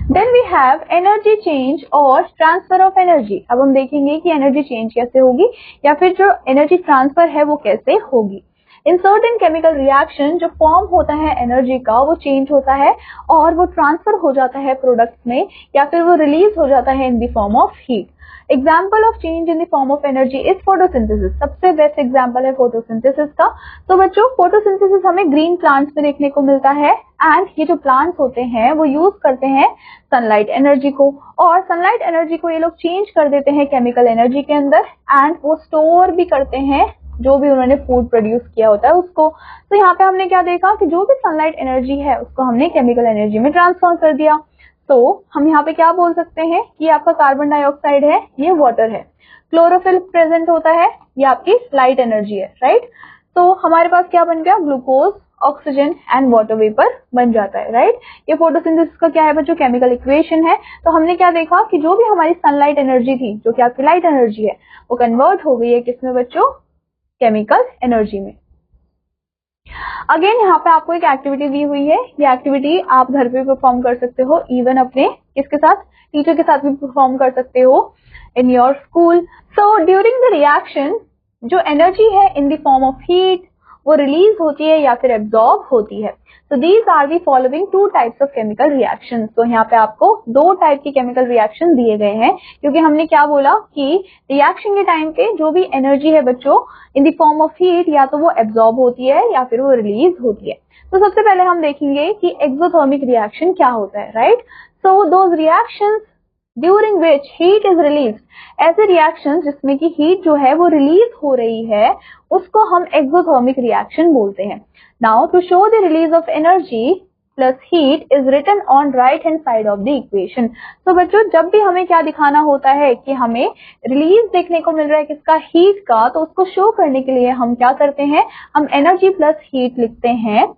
Then we have energy change और ट्रांसफर ऑफ एनर्जी। अब हम देखेंगे कि एनर्जी चेंज कैसे होगी या फिर जो एनर्जी ट्रांसफर है वो कैसे होगी। इन सर्टेन केमिकल रिएक्शन जो फॉर्म होता है एनर्जी का वो चेंज होता है और वो ट्रांसफर हो जाता है प्रोडक्ट्स में, या फिर वो रिलीज हो जाता है in the form of heat. Example of change in the form of energy is photosynthesis. सबसे बेस्ट एग्जाम्पल है फोटोसिंथेसिस का। तो बच्चों फोटोसिंथेसिस हमें ग्रीन प्लांट्स में देखने को मिलता है, एंड ये जो प्लांट्स होते हैं वो यूज करते हैं सनलाइट एनर्जी को, और सनलाइट एनर्जी को ये लोग चेंज कर देते हैं केमिकल एनर्जी के अंदर, एंड वो स्टोर भी करते हैं जो भी उन्होंने फूड प्रोड्यूस किया होता है उसको। तो यहाँ पे हमने क्या देखा कि जो भी सनलाइट एनर्जी है उसको हमने केमिकल एनर्जी में ट्रांसफर कर दिया। तो हम यहाँ पे क्या बोल सकते हैं कि आपका कार्बन डाइऑक्साइड है, ये वाटर है, क्लोरोफिल प्रेजेंट होता है, ये आपकी लाइट एनर्जी है, राइट। तो हमारे पास क्या बन गया, glucose, oxygen and water vapour बन जाता है, राइट। ये फोटोसिंथेसिस का क्या है बच्चों, केमिकल इक्वेशन है। तो हमने क्या देखा कि जो भी हमारी सनलाइट एनर्जी थी, जो कि आपकी लाइट एनर्जी है, वो कन्वर्ट हो गई है किसमें बच्चों, केमिकल एनर्जी में। अगेन यहाँ पे आपको एक एक्टिविटी दी हुई है, ये एक्टिविटी आप घर पे परफॉर्म कर सकते हो, इवन अपने किसके साथ, टीचर के साथ भी परफॉर्म कर सकते हो in your school. So during the reaction जो एनर्जी है in the form of heat वो रिलीज होती है या फिर एब्जॉर्ब होती है। तो these are the following two types of chemical reaction. तो यहाँ पे आपको दो टाइप के केमिकल रिएक्शन दिए गए हैं, क्योंकि हमने क्या बोला कि रिएक्शन के टाइम पे जो भी एनर्जी है बच्चों इन द फॉर्म ऑफ हीट या तो वो एब्जॉर्ब होती है या फिर वो रिलीज होती है। तो सबसे पहले हम देखेंगे कि एक्सोथर्मिक रिएक्शन क्या होता है, right. So those reactions during which heat is release, ऐसे रिएक्शन जिसमें कि हीट जो है वो रिलीज हो रही है उसको हम एक्सोथर्मिक रिएक्शन बोलते हैं। Now to show the release of energy plus heat is written on right hand side of the equation. तो बच्चों जब भी हमें क्या दिखाना होता है कि हमें रिलीज देखने को मिल रहा है किसका, हीट का, तो उसको शो करने के लिए हम क्या करते हैं, हम एनर्जी प्लस हीट लिखते हैं।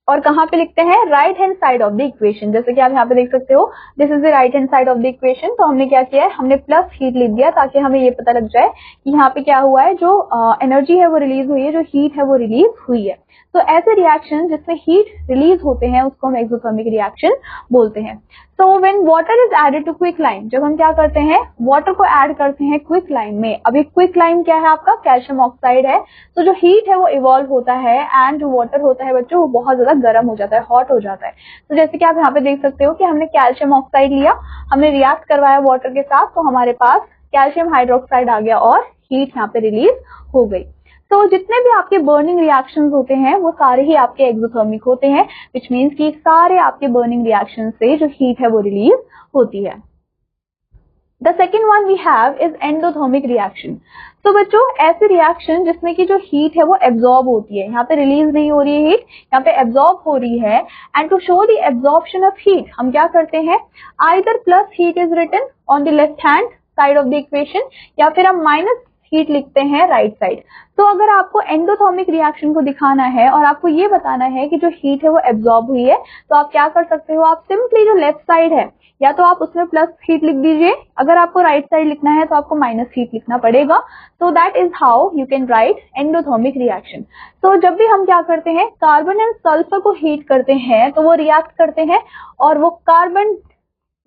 और कहाँ पे लिखते हैं, right hand side of the equation. जैसे कि आप यहाँ पे देख सकते हो, this is the right hand side of the equation. तो हमने क्या किया है, हमने प्लस हीट लिख दिया ताकि हमें ये पता लग जाए कि यहाँ पे क्या हुआ है, जो एनर्जी है वो रिलीज हुई है, जो हीट है वो रिलीज हुई है। तो ऐसे रिएक्शन जिसमें हीट रिलीज होते हैं उसको हम एक्सोथर्मिक रिएक्शन बोलते हैं। So when water is added to quick lime, जब हम क्या करते हैं, वाटर को ऐड करते हैं क्विक लाइम में। अभी क्विक लाइम क्या है आपका, कैल्शियम ऑक्साइड है। तो जो हीट है वो इवॉल्व होता है एंड जो वाटर होता है बच्चों वो बहुत ज्यादा गर्म हो जाता है, हॉट हो जाता है। तो जैसे कि आप यहाँ पे देख सकते हो कि हमने कैल्शियम ऑक्साइड लिया, हमने रिएक्ट करवाया वाटर के साथ, तो हमारे पास कैल्शियम हाइड्रोक्साइड आ गया और हीट यहाँ पे रिलीज हो गई। तो जितने भी आपके बर्निंग रिएक्शंस होते हैं वो सारे ही आपके एक्सोथर्मिक होते हैं, विच मीन्स कि सारे आपके बर्निंग रिएक्शन से जो हीट है वो रिलीज होती है। The second one we have is endothermic reaction. तो बच्चों ऐसे रिएक्शन जिसमें कि जो हीट है वो एब्जॉर्ब होती है, यहाँ पे रिलीज नहीं हो रही है हीट, यहाँ पे एब्जॉर्ब हो रही है। And to show the absorption of heat हम क्या करते हैं, either plus heat is written on the left hand side of the equation या फिर हम माइनस हीट लिखते हैं राइट साइड। तो अगर आपको एंडोथर्मिक रिएक्शन को दिखाना है और आपको ये बताना है कि जो हीट है वो एब्जॉर्ब हुई है, तो आप क्या कर सकते हो, आप सिंपली जो लेफ्ट साइड है या तो आप उसमें प्लस हीट लिख दीजिए, अगर आपको राइट साइड लिखना है तो आपको माइनस हीट लिखना पड़ेगा। So that is how you can write endothermic reaction. तो जब भी हम क्या करते हैं, कार्बन एंड सल्फर को हीट करते हैं तो वो रिएक्ट करते हैं और वो कार्बन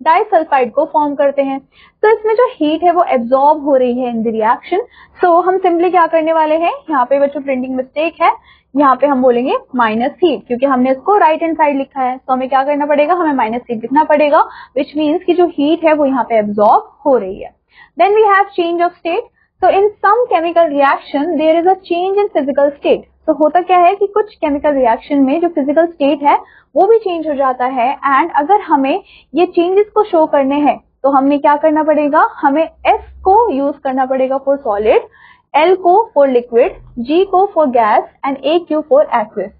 डाइसल्फाइड को फॉर्म करते हैं। तो इसमें जो हीट है वो एब्जॉर्ब हो रही है इन द रिएक्शन। सो हम सिंपली क्या करने वाले हैं, यहाँ पे बच्चों प्रिंटिंग मिस्टेक है, यहाँ पे हम बोलेंगे माइनस हीट, क्योंकि हमने इसको राइट हैंड साइड लिखा है, तो हमें क्या करना पड़ेगा, हमें माइनस हीट लिखना पड़ेगा, विच मीन्स कि जो हीट है वो यहाँ पे एब्जॉर्ब हो रही है। Then we have change of state. So in some chemical reaction there is a change in physical state. तो होता क्या है कि कुछ केमिकल रिएक्शन में जो फिजिकल स्टेट है वो भी चेंज हो जाता है। एंड अगर हमें ये चेंजेस को शो करने हैं तो हमें क्या करना पड़ेगा, हमें S को यूज करना पड़ेगा फॉर सॉलिड, L को फॉर लिक्विड, G को for gas and AQ for aqueous.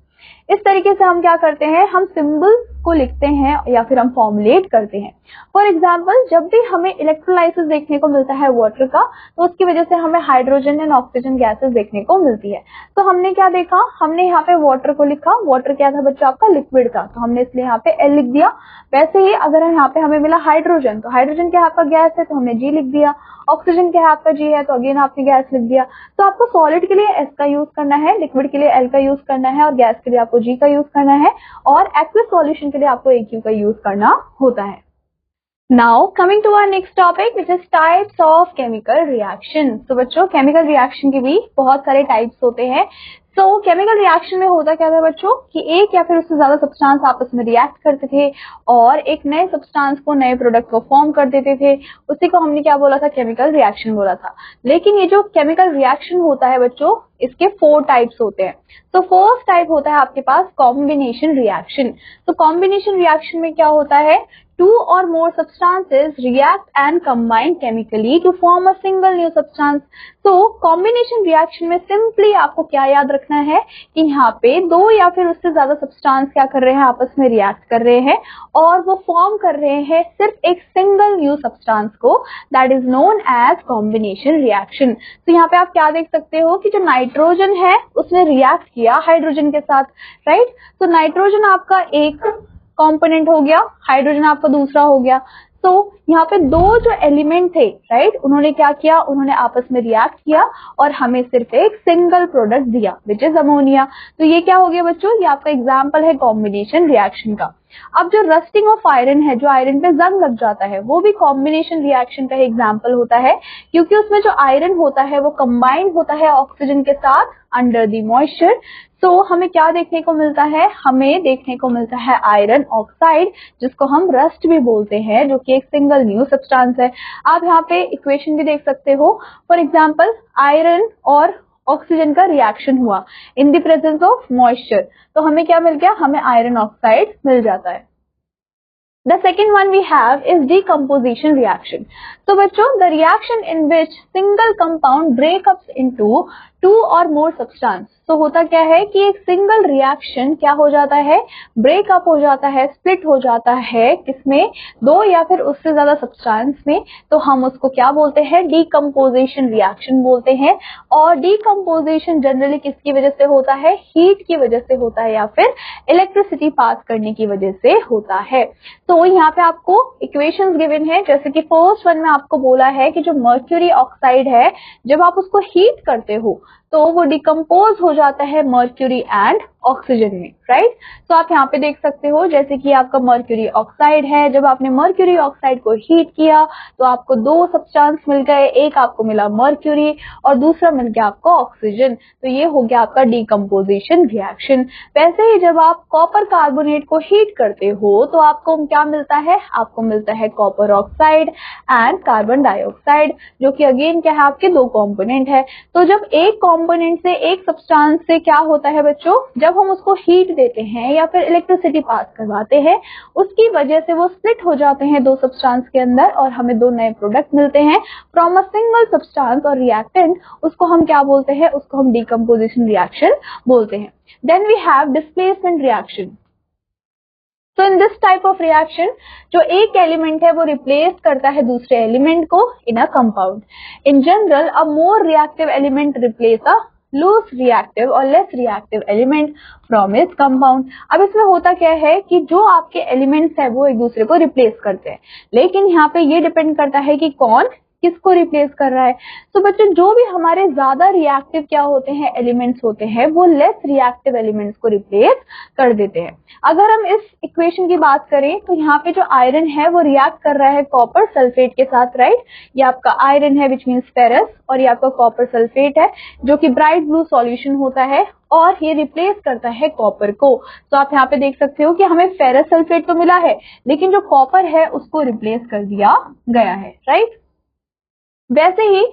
इस तरीके से हम क्या करते हैं, हम सिंबल्स को लिखते हैं या फिर हम फॉर्मुलेट करते हैं। फॉर एग्जाम्पल जब भी हमें इलेक्ट्रोलाइसिस देखने को मिलता है वाटर का, तो उसकी वजह से हमें हाइड्रोजन एंड ऑक्सीजन गैसेस देखने को मिलती है। तो हमने क्या देखा, हमने यहाँ पे वाटर को लिखा, वाटर क्या था बच्चों आपका, लिक्विड था, तो हमने इसलिए यहाँ पे L लिख दिया। वैसे ही अगर यहाँ पे हमें मिला हाइड्रोजन, तो हाइड्रोजन क्या आपका गैस है, तो हमने G लिख दिया। ऑक्सीजन क्या आपका G है, तो अगेन आपने गैस लिख दिया। तो आपको सॉलिड के लिए S का यूज करना है, लिक्विड के लिए L का यूज करना है और गैस के लिए आपको G का यूज करना है और एक्विस सॉल्यूशन के लिए आपको AQ का यूज करना होता है। Now coming to our next topic which is types of chemical reaction। तो बच्चों केमिकल रिएक्शन के भी बहुत सारे टाइप्स होते हैं। तो केमिकल रिएक्शन में होता क्या था बच्चों कि एक या फिर उससे ज्यादा सब्सटेंस आपस में रिएक्ट करते थे और एक नए सब्सटेंस को, नए प्रोडक्ट को फॉर्म कर देते थे, उसी को हमने क्या बोला था, केमिकल रिएक्शन बोला था। लेकिन ये जो केमिकल रिएक्शन होता है बच्चों, इसके 4 टाइप्स होते हैं। तो फर्स्ट टाइप होता है आपके पास कॉम्बिनेशन रिएक्शन। तो कॉम्बिनेशन रिएक्शन में क्या होता है, two or more substances react and combine chemically to form a single new substance. तो कॉम्बिनेशन रिएक्शन में सिंपली आपको क्या याद रखना है कि यहाँ पे दो या फिर उससे ज्यादा सब्सटेंस क्या कर रहे हैं, आपस में रिएक्ट कर रहे हैं और वो फॉर्म कर रहे हैं सिर्फ एक सिंगल न्यू सब्सटेंस को, that is known as combination reaction. तो यहाँ पे आप क्या देख सकते हो कि जो नाइट्रोजन है उसने रिएक्ट किया हाइड्रोजन के साथ, राइट. तो नाइट्रोजन आपका एक कंपोनेंट हो गया, हाइड्रोजन आपका दूसरा हो गया. तो यहाँ पे दो जो एलिमेंट थे, राइट, उन्होंने क्या किया, उन्होंने आपस में रिएक्ट किया और हमें सिर्फ एक सिंगल प्रोडक्ट दिया विच इज अमोनिया. तो ये क्या हो गया बच्चों, ये आपका एग्जांपल है कॉम्बिनेशन रिएक्शन का. अब जो रस्टिंग ऑफ आयरन है, जो आयरन पे जंग लग जाता है, वो भी कॉम्बिनेशन रिएक्शन का एग्जांपल होता है, क्योंकि उसमें जो आयरन होता है वो कंबाइन होता है ऑक्सीजन के साथ अंडर द मॉइस्चर. तो हमें क्या देखने को मिलता है, हमें देखने को मिलता है आयरन ऑक्साइड, जिसको हम रस्ट भी बोलते हैं, जो कि एक सिंगल न्यू सब्सटेंस है. आप यहाँ पे इक्वेशन भी देख सकते हो. फॉर एग्जांपल आयरन और ऑक्सीजन का रिएक्शन हुआ in the presence of moisture, तो हमें क्या मिल गया, हमें आयरन ऑक्साइड मिल जाता है. The second one we have is decomposition reaction. So बच्चों, the reaction in which single compound break up into two or more substance. तो होता क्या है कि एक सिंगल रिएक्शन क्या हो जाता है, ब्रेकअप हो जाता है, स्प्लिट हो जाता है, किसमें, दो या फिर उससे ज्यादा सब्सटेंस में. तो हम उसको क्या बोलते हैं, डीकम्पोजिशन रिएक्शन बोलते हैं. और डीकम्पोजिशन जनरली किसकी वजह से होता है, हीट की वजह से होता है या फिर इलेक्ट्रिसिटी पास करने की वजह से होता है. तो यहाँ पे आपको इक्वेशंस गिवन है, जैसे कि फर्स्ट वन में आपको बोला है कि जो मर्क्यूरी ऑक्साइड है, जब आप उसको हीट करते हो तो वो डिकम्पोज हो जाता है मर्क्यूरी एंड ऑक्सीजन में, राइट. तो आप यहाँ पे देख सकते हो, जैसे कि आपका मर्क्यूरी ऑक्साइड है, जब आपने मर्क्यूरी ऑक्साइड को हीट किया तो आपको दो सब्सटेंस मिल गए, एक आपको मिला मर्क्यूरी और दूसरा मिल गया आपको ऑक्सीजन. तो ये हो गया आपका डीकम्पोजिशन रिएक्शन. वैसे ही जब आप कॉपर कार्बोनेट को हीट करते हो तो आपको क्या मिलता है, आपको मिलता है copper oxide and carbon dioxide, जो कि अगेन क्या है, आपके दो कॉम्पोनेंट है. तो जब एक कॉम्पोनेंट से, एक सब्सटेंस से क्या होता है बच्चों, जब हम उसको हीट देते हैं या फिर इलेक्ट्रिसिटी पास करवाते हैं, उसकी वजह से वो स्प्लिट हो जाते हैं दो सब्सटेंस के अंदर और हमें दो नए प्रोडक्ट मिलते हैं फ्रॉम अ सिंगल सब्सटेंस और रिएक्टेंट. उसको हम क्या बोलते हैं, उसको हम डीकम्पोजिशन रिएक्शन बोलते हैं. Then we have displacement reaction. तो in this type of reaction, जो एक एलिमेंट है वो रिप्लेस करता है दूसरे एलिमेंट को in a compound. In general a more reactive element replace a loose reactive or less reactive element from its compound. अब इसमें होता क्या है कि जो आपके एलिमेंट्स है वो एक दूसरे को रिप्लेस करते हैं, लेकिन यहाँ पे ये डिपेंड करता है कि कौन किसको रिप्लेस कर रहा है. तो बच्चों, जो भी हमारे ज्यादा रिएक्टिव क्या होते हैं, एलिमेंट्स होते हैं, वो लेस रिएक्टिव एलिमेंट्स को रिप्लेस कर देते हैं. अगर हम इस इक्वेशन की बात करें तो यहाँ पे जो आयरन है वो रिएक्ट कर रहा है कॉपर सल्फेट के साथ, राइट. ये आपका आयरन है विच मीन्स फेरस, और ये आपका कॉपर सल्फेट है जो कि ब्राइट ब्लू सॉल्यूशन होता है और ये रिप्लेस करता है कॉपर को. तो आप यहाँ पे देख सकते हो कि हमें फेरस सल्फेट तो मिला है, लेकिन जो कॉपर है उसको रिप्लेस कर दिया गया है, राइट. वैसे ही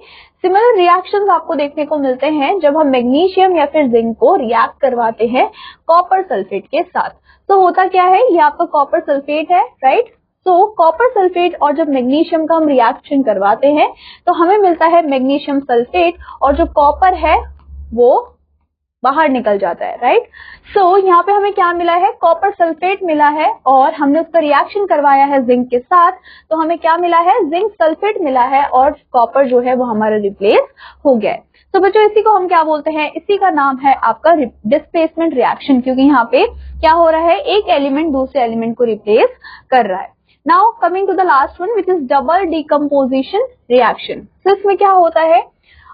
सिमिलर रिएक्शंस आपको देखने को मिलते हैं जब हम मैग्नीशियम या फिर जिंक को रिएक्ट करवाते हैं कॉपर सल्फेट के साथ. तो होता क्या है, ये आपका कॉपर सल्फेट है, राइट. तो कॉपर सल्फेट और जब मैग्नीशियम का हम रिएक्शन करवाते हैं तो हमें मिलता है मैग्नीशियम सल्फेट, और जो कॉपर है वो बाहर निकल जाता है, राइट. सो यहाँ पे हमें क्या मिला है, कॉपर सल्फेट मिला है और हमने उसका रिएक्शन करवाया है जिंक के साथ, तो हमें क्या मिला है, जिंक सल्फेट मिला है और कॉपर जो है वो हमारा रिप्लेस हो गया है. तो बच्चों, इसी को हम क्या बोलते हैं, इसी का नाम है आपका डिस्प्लेसमेंट रिएक्शन, क्योंकि यहाँ पे क्या हो रहा है, एक एलिमेंट दूसरे एलिमेंट को रिप्लेस कर रहा है. Now coming to the last one which is double decomposition reaction. तो इसमें क्या होता है,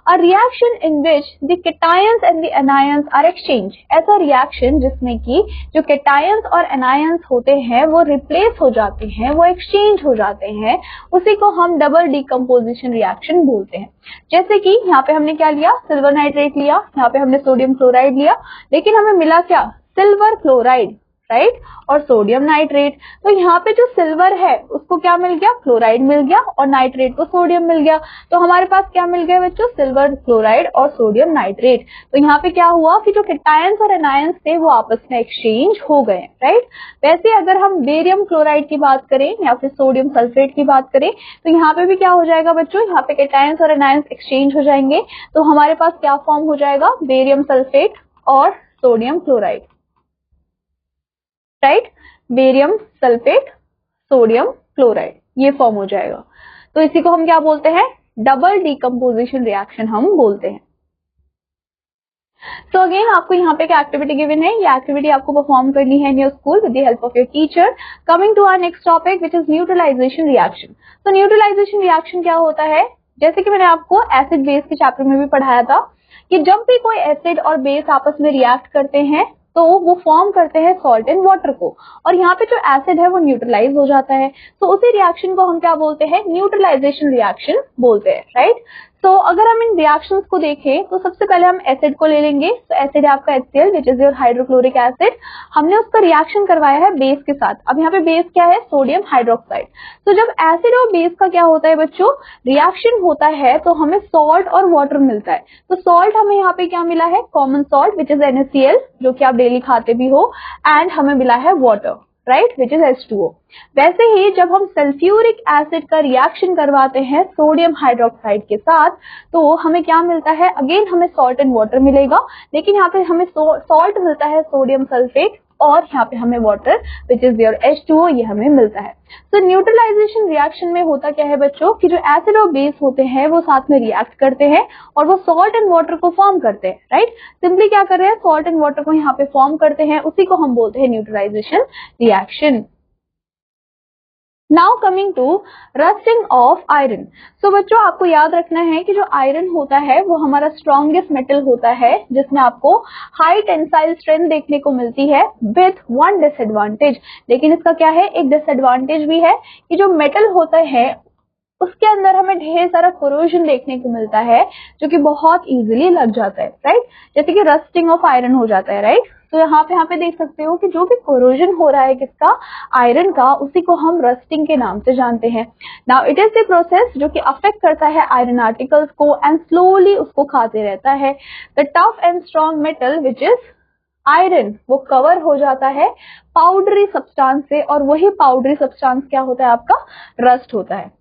A reaction in which the cations and the anions are exchanged. ऐसा रिएक्शन जिसमें कि जो cations और anions होते हैं वो रिप्लेस हो जाते हैं, वो एक्सचेंज हो जाते हैं, उसी को हम डबल डिकम्पोजिशन रिएक्शन बोलते हैं. जैसे कि यहाँ पे हमने क्या लिया, सिल्वर नाइट्रेट लिया, यहाँ पे हमने सोडियम क्लोराइड लिया, लेकिन हमें मिला क्या, सिल्वर क्लोराइड, राइट, और सोडियम नाइट्रेट। तो यहाँ पे जो सिल्वर है उसको क्या मिल गया, क्लोराइड मिल गया, और नाइट्रेट को सोडियम मिल गया। तो हमारे पास क्या मिल गया बच्चों, सिल्वर क्लोराइड और सोडियम नाइट्रेट। तो यहाँ पे क्या हुआ कि जो कैटायंस और एनायंस थे वो आपस में एक्सचेंज हो गए, राइट। वैसे अगर हम बेरियम क्लोराइड की बात करें या फिर सोडियम सल्फेट की बात करें तो यहाँ पे भी क्या हो जाएगा बच्चों, यहाँ पे कैटायंस और एनायंस एक्सचेंज हो जाएंगे। तो हमारे पास क्या फॉर्म हो जाएगा, बेरियम सल्फेट और sodium chloride, right, barium sulphate sodium chloride, ये फॉर्म हो जाएगा। तो इसी को हम क्या बोलते हैं, डबल डीकंपोजिशन रिएक्शन हम बोलते हैं। तो अगेन आपको यहाँ पे एक एक्टिविटी गिवन है, ये एक्टिविटी आपको परफॉर्म करनी है in your school with the help of your teacher. Coming to our next topic which is neutralisation reaction. तो न्यूट्रलाइजेशन रिएक्शन क्या होता है, जैसे कि मैंने आपको एसिड बेस के चैप्टर में भी पढ़ाया था कि जब भी कोई एसिड और बेस आपस में रिएक्ट करते हैं तो वो फॉर्म करते हैं सॉल्ट एंड वाटर को, और यहाँ पे जो एसिड है वो न्यूट्रलाइज हो जाता है। तो उसी रिएक्शन को हम क्या बोलते हैं, न्यूट्रलाइजेशन रिएक्शन बोलते हैं, राइट। तो अगर हम इन रिएक्शंस को देखें तो सबसे पहले हम एसिड को ले लेंगे। तो एसिड है आपका HCl which is your hydrochloric acid. हमने उसका रिएक्शन करवाया है बेस के साथ। अब यहाँ पे बेस क्या है, सोडियम हाइड्रोक्साइड। तो जब एसिड और बेस का क्या होता है बच्चों, रिएक्शन होता है तो हमें सॉल्ट और वाटर मिलता है। तो सॉल्ट हमें यहाँ पे क्या मिला है, common salt which is NaCl, जो कि आप डेली खाते भी हो, एंड हमें मिला है water, right, which is H2O। वैसे ही जब हम सल्फ्यूरिक एसिड का रिएक्शन करवाते हैं सोडियम हाइड्रोक्साइड के साथ तो हमें क्या मिलता है, अगेन हमें सॉल्ट एंड वाटर मिलेगा, लेकिन यहाँ पे हमें सॉल्ट मिलता है सोडियम सल्फेट, और यहाँ पे हमें water which is your H2O, ये हमें मिलता है। तो न्यूट्रलाइजेशन रिएक्शन में होता क्या है बच्चों कि जो एसिड और बेस होते हैं वो साथ में रिएक्ट करते हैं और वो सॉल्ट एंड वाटर को फॉर्म करते हैं, राइट। सिंपली क्या कर रहे हैं, सॉल्ट एंड वाटर को यहाँ पे फॉर्म करते हैं, उसी को हम बोलते हैं neutralisation reaction. Now coming to rusting of iron. So बच्चों आपको याद रखना है कि जो आयरन होता है वो हमारा स्ट्रॉन्गेस्ट मेटल होता है जिसमें आपको हाई टेंसाइल स्ट्रेंथ देखने को मिलती है विथ वन डिसएडवांटेज। लेकिन इसका क्या है, एक डिसएडवांटेज भी है कि जो मेटल होता है उसके अंदर हमें ढेर सारा कोरोजन देखने को मिलता है जो कि बहुत इजीली लग जाता है, राइट। जैसे कि रस्टिंग ऑफ आयरन हो जाता है, राइट। तो यहाँ पे देख सकते हो कि जो भी कोरोजन हो रहा है किसका, आयरन का, उसी को हम रस्टिंग के नाम से जानते हैं। Now it is the process जो कि अफेक्ट करता है आयरन आर्टिकल्स को एंड स्लोली उसको खाते रहता है। The tough and strong metal which is iron वो कवर हो जाता है पाउडरी सब्सटेंस से, और वही पाउडरी सब्सटेंस क्या होता है आपका, रस्ट होता है,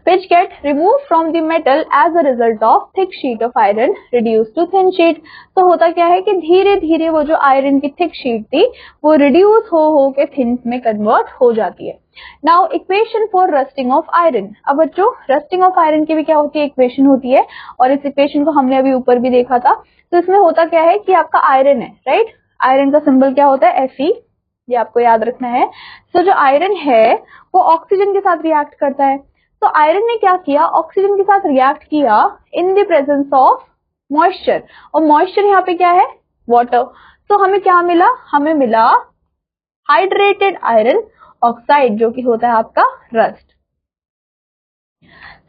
which get removed from the metal as a result of thick sheet of iron reduced to thin sheet। तो होता क्या है कि धीरे धीरे वो जो आयरन की थिक शीट थी वो रिड्यूस हो के थिन में कन्वर्ट हो जाती है। Now equation for rusting of iron. अब बच्चों रस्टिंग ऑफ आयरन की भी क्या होती है, इक्वेशन होती है, और इस इक्वेशन को हमने अभी ऊपर भी देखा था। तो इसमें होता क्या है कि आपका आयरन है, राइट, आयरन का सिंबल क्या होता है, Fe, ये आपको याद रखना है। तो जो आयरन है वो ऑक्सीजन के साथ रिएक्ट करता है। तो आयरन ने क्या किया, ऑक्सीजन के साथ रिएक्ट किया in the presence of moisture, और मॉइस्चर यहाँ पे क्या है, वाटर। तो हमें क्या मिला, हमें मिला हाइड्रेटेड आयरन ऑक्साइड जो कि होता है आपका rust.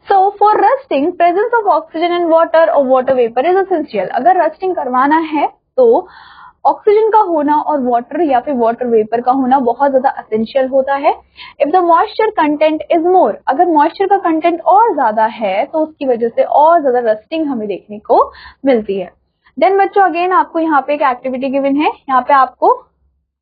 So for rusting presence of oxygen and water और वाटर वेपर इज एसेंशियल। अगर रस्टिंग करवाना है तो ऑक्सीजन का होना और वाटर या फिर वाटर वेपर का होना बहुत ज्यादा एसेंशियल होता है। If the moisture content is more, अगर मॉइस्चर का कंटेंट और ज्यादा है तो उसकी वजह से और ज्यादा रस्टिंग हमें देखने को मिलती है। देन बच्चों अगेन आपको यहाँ पे एक एक्टिविटी गिवन है, यहाँ पे आपको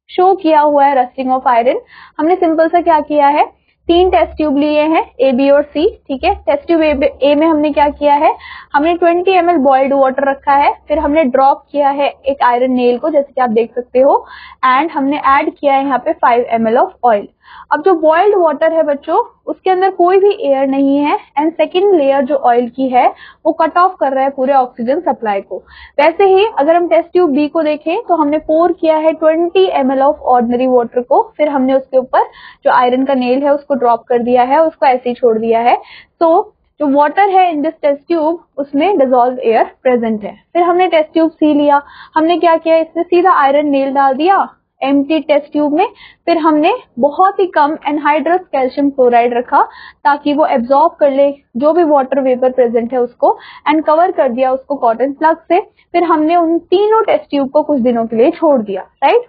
शो किया हुआ है रस्टिंग ऑफ आयरन। हमने सिंपल सा क्या किया है, 3 टेस्ट ट्यूब लिए हैं A, B और C, ठीक है। टेस्ट ट्यूब A में हमने क्या किया है, हमने 20 ml बॉइल्ड वाटर रखा है, फिर हमने ड्रॉप किया है एक आयरन नेल को जैसे कि आप देख सकते हो, एंड हमने ऐड किया है यहाँ पे 5 ml ऑफ ऑयल। अब जो बॉइल्ड वाटर है बच्चों उसके अंदर कोई भी एयर नहीं है, एंड सेकेंड लेयर जो ऑयल की है वो कट ऑफ कर रहा है पूरे ऑक्सीजन सप्लाई को। वैसे ही अगर हम टेस्ट ट्यूब B को देखें तो हमने पोर किया है 20 ml ऑफ ऑर्डिनरी वाटर को, फिर हमने उसके ऊपर जो आयरन का नेल है उसको ड्रॉप कर दिया है, उसको ऐसे ही छोड़ दिया है। तो जो वाटर है इन दिस टेस्ट ट्यूब उसमें डिसॉल्व एयर प्रेजेंट है। फिर हमने टेस्ट ट्यूब C लिया, हमने क्या किया, इसमें सीधा आयरन नेल डाल दिया एम्प्टी टेस्ट ट्यूब में, फिर हमने बहुत ही कम एनहाइड्रस कैल्शियम क्लोराइड रखा ताकि वो एब्जॉर्ब कर ले जो भी वाटर वेपर प्रेजेंट है उसको, एंड कवर कर दिया उसको कॉटन प्लग से। फिर हमने उन तीनों टेस्ट ट्यूब को कुछ दिनों के लिए छोड़ दिया, राइट।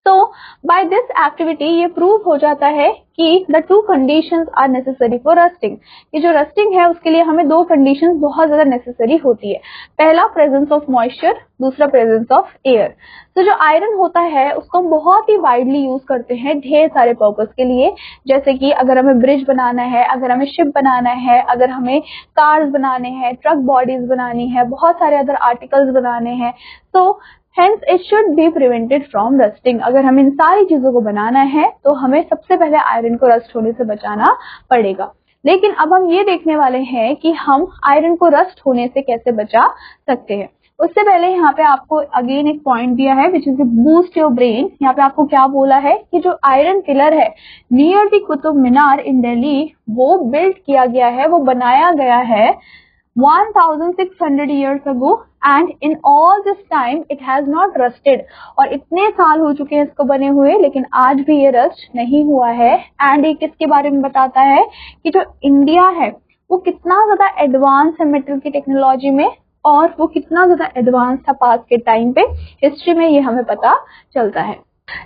तो बाय दिस एक्टिविटी ये प्रूव हो जाता है कि the two conditions are necessary for rusting. ये जो रस्टिंग है उसके लिए हमें दो कंडीशंस बहुत ज्यादा नेसेसरी होती है। पहला प्रेजेंस ऑफ मॉइस्चर, दूसरा प्रेजेंस ऑफ एयर। तो जो आयरन होता है उसको हम बहुत ही वाइडली यूज करते हैं ढेर सारे पर्पस के लिए, जैसे कि अगर हमें ब्रिज बनाना है, अगर हमें शिप बनाना है, अगर हमें कार्स बनाने हैं, ट्रक बॉडीज बनानी है, बहुत सारे अदर आर्टिकल्स बनाने हैं। तो Hence it should be prevented from rusting। अगर हमें इन सारी चीजों को बनाना है तो हमें सबसे पहले आयरन को रस्ट होने से बचाना पड़ेगा। लेकिन अब हम ये देखने वाले हैं कि हम आयरन को रस्ट होने से कैसे बचा सकते हैं। उससे पहले यहाँ पे आपको अगेन एक पॉइंट दिया है which is boost your brain. यहाँ पे आपको क्या बोला है कि जो आयरन पिलर है नियर द कुतुब मीनार इन दिल्ली, वो बिल्ड किया गया है, वो बनाया गया है 1600 years ago and in all this time it has not rusted। और इतने साल हो चुके हैं इसको बने हुए लेकिन आज भी ये रस्ट नहीं हुआ है। एंड ये किसके बारे में बताता है कि जो इंडिया है वो कितना ज्यादा एडवांस है मेटल की टेक्नोलॉजी में, और वो कितना ज्यादा एडवांस था पास के टाइम पे, हिस्ट्री में ये हमें पता चलता है।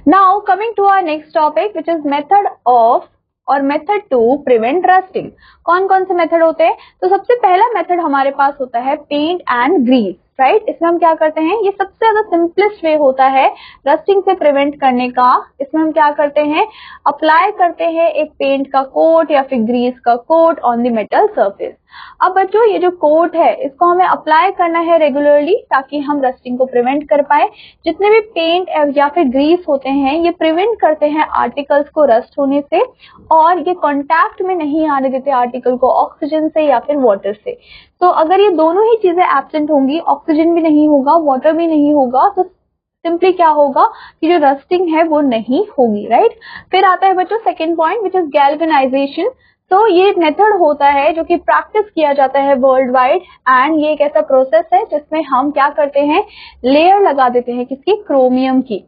Now coming to our next topic which is method of और मेथड टू प्रिवेंट रस्टिंग। कौन कौन से मेथड होते हैं? तो सबसे पहला मेथड हमारे पास होता है पेंट एंड ग्रीस, राइट। इसमें हम क्या करते हैं, ये सबसे ज्यादा सिंपलेस्ट वे होता है रस्टिंग से प्रिवेंट करने का। इसमें हम क्या करते हैं, अप्लाई करते हैं एक पेंट का कोट या फिर ग्रीस का coat on the metal surface. अब बच्चों ये जो कोट है इसको हमें अप्लाई करना है रेगुलरली ताकि हम रस्टिंग को प्रिवेंट कर पाए। जितने भी पेंट या फिर ग्रीस होते हैं ये प्रिवेंट करते हैं आर्टिकल्स को रस्ट होने से, और ये कांटेक्ट में नहीं आने देते आर्टिकल को ऑक्सीजन से या फिर वाटर से। तो अगर ये दोनों ही चीजें एब्सेंट होंगी, ऑक्सीजन भी नहीं होगा, वाटर भी नहीं होगा, तो सिंपली क्या होगा कि जो रस्टिंग है वो नहीं होगी, राइट। फिर आता है बच्चों second point which is galvanisation. तो ये मेथड होता है जो कि प्रैक्टिस किया जाता है वर्ल्ड वाइड, एंड ये एक ऐसा प्रोसेस है जिसमें हम क्या करते हैं, लेयर लगा देते हैं किसकी, क्रोमियम की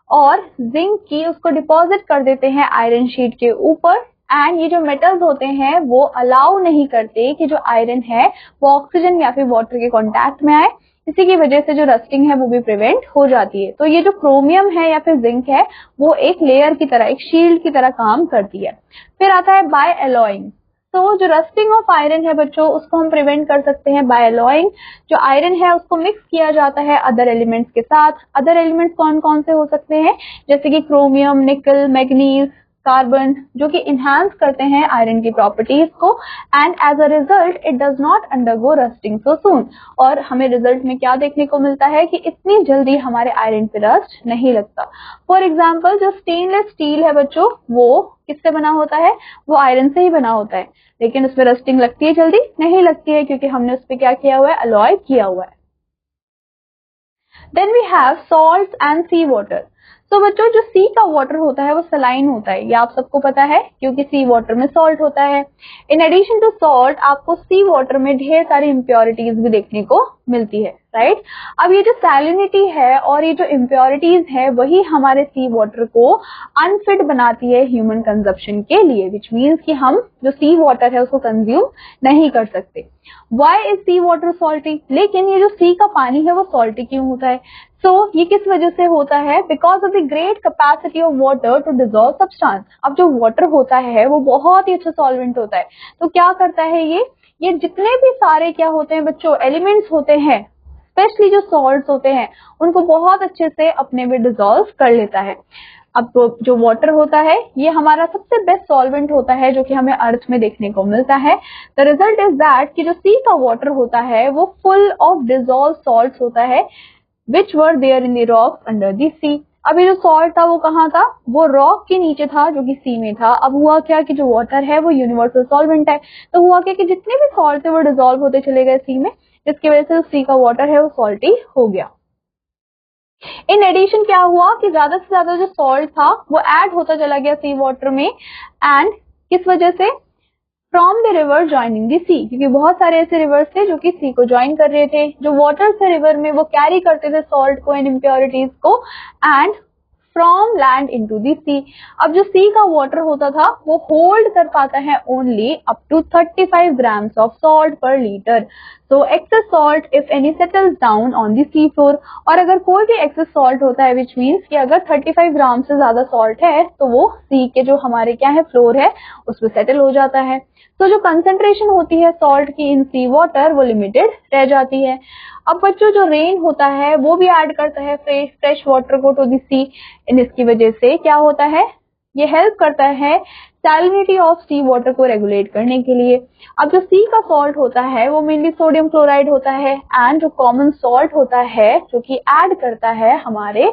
और जिंक की, उसको डिपॉजिट कर देते हैं आयरन शीट के ऊपर। एंड ये जो मेटल्स होते हैं वो अलाउ नहीं करते कि जो आयरन है वो ऑक्सीजन या फिर वाटर के कांटेक्ट में आए। इसी की वजह से जो रस्टिंग है वो भी प्रिवेंट हो जाती है। तो ये जो क्रोमियम है या फिर जिंक है वो एक लेयर की तरह, एक शील्ड की तरह काम करती है। फिर आता है बाय एलॉइंग। तो जो रस्टिंग ऑफ आयरन है बच्चों उसको हम प्रिवेंट कर सकते हैं बाय एलॉइंग। जो आयरन है उसको मिक्स किया जाता है अदर एलिमेंट्स के साथ। अदर एलिमेंट्स कौन कौन से हो सकते हैं, जैसे कि क्रोमियम, निकल, मैग्नीज, कार्बन, जो कि इनहांस करते हैं आयरन की प्रॉपर्टीज को। And as a result it does not undergo rusting so soon. और हमें रिजल्ट में क्या देखने को मिलता है कि इतनी जल्दी हमारे आयरन पे रस्ट नहीं लगता। फॉर एग्जाम्पल जो स्टेनलेस स्टील है बच्चों वो किससे बना होता है, वो आयरन से ही बना होता है, लेकिन उसमें रस्टिंग लगती है, जल्दी नहीं लगती है क्योंकि हमने उस पर क्या किया हुआ है, अलॉय किया हुआ है। Then we have salt and sea water. तो बच्चों जो सी का वाटर होता है वो सलाइन होता है, ये आप सबको पता है क्योंकि सी वाटर में सॉल्ट होता है। इन एडिशन टू सॉल्ट आपको सी वाटर में ढेर सारी इम्प्योरिटीज भी देखने को मिलती है, राइट। अब ये जो सैलिनिटी है और ये जो इम्प्योरिटीज है वही हमारे सी वाटर को अनफिट बनाती है ह्यूमन कंजप्शन के लिए, विच मीन्स कि हम जो सी वाटर है उसको कंज्यूम नहीं कर सकते। Why is sea water salty? लेकिन ये जो सी का पानी है वो सॉल्टी क्यों होता है? ये किस वजह से होता है? Because of the great capacity of water to dissolve substance. अब जो वाटर होता है वो बहुत ही अच्छा सॉल्वेंट होता है, तो क्या करता है ये जितने भी सारे क्या होते हैं बच्चों, एलिमेंट्स होते हैं, स्पेशली जो सॉल्ट्स होते हैं, उनको बहुत अच्छे से अपने में डिसॉल्व कर लेता है। अब तो जो वाटर होता है ये हमारा सबसे बेस्ट सॉल्वेंट होता है जो कि हमें अर्थ में देखने को मिलता है। द रिजल्ट इज दैट कि जो सी का वाटर होता है वो फुल ऑफ डिसॉल्व सॉल्ट्स होता है which were there in the rocks under the sea। अब ये जो सॉल्ट था वो कहाँ था, वो रॉक के नीचे था जो कि सी में था। अब हुआ क्या कि जो वाटर है वो यूनिवर्सल सॉल्वेंट है, तो हुआ क्या कि जितने भी सॉल्ट थे वो डिसॉल्व होते चले गए सी में, जिसकी वजह से सी का वाटर है वो सॉल्टी हो गया। इन एडिशन क्या हुआ कि ज्यादा से ज्यादा जो सॉल्ट था वो ऐड होता चला गया सी वाटर में, एंड किस वजह से, from the river joining the sea, क्योंकि बहुत सारे ऐसे रिवर्स थे जो कि सी को ज्वाइन कर रहे थे। जो वाटर थे रिवर में वो कैरी करते थे सॉल्ट को एंड इम्प्योरिटीज को, and from land into the sea. अब जो सी का वाटर होता था वो होल्ड कर पाता है only up to 35 grams of salt per litre. So excess salt if any settles down on the sea floor, और अगर कोई भी excess salt होता है which means कि अगर 35 ग्राम से ज्यादा salt है तो वो sea के जो हमारे क्या है फ्लोर है उस पर सेटल हो जाता है। तो जो कंसंट्रेशन होती है सॉल्ट की इन सी वाटर वो लिमिटेड रह जाती है। अब बच्चों जो रेन होता है वो भी ऐड करता है फ्रेश वाटर को टू द सी, इसकी वजह से क्या होता है, ये हेल्प करता है सैलिनिटी ऑफ सी वाटर को रेगुलेट करने के लिए। अब जो सी का सॉल्ट होता है वो मेनली सोडियम क्लोराइड होता है एंड जो कॉमन सॉल्ट होता है जो कि ऐड करता है हमारे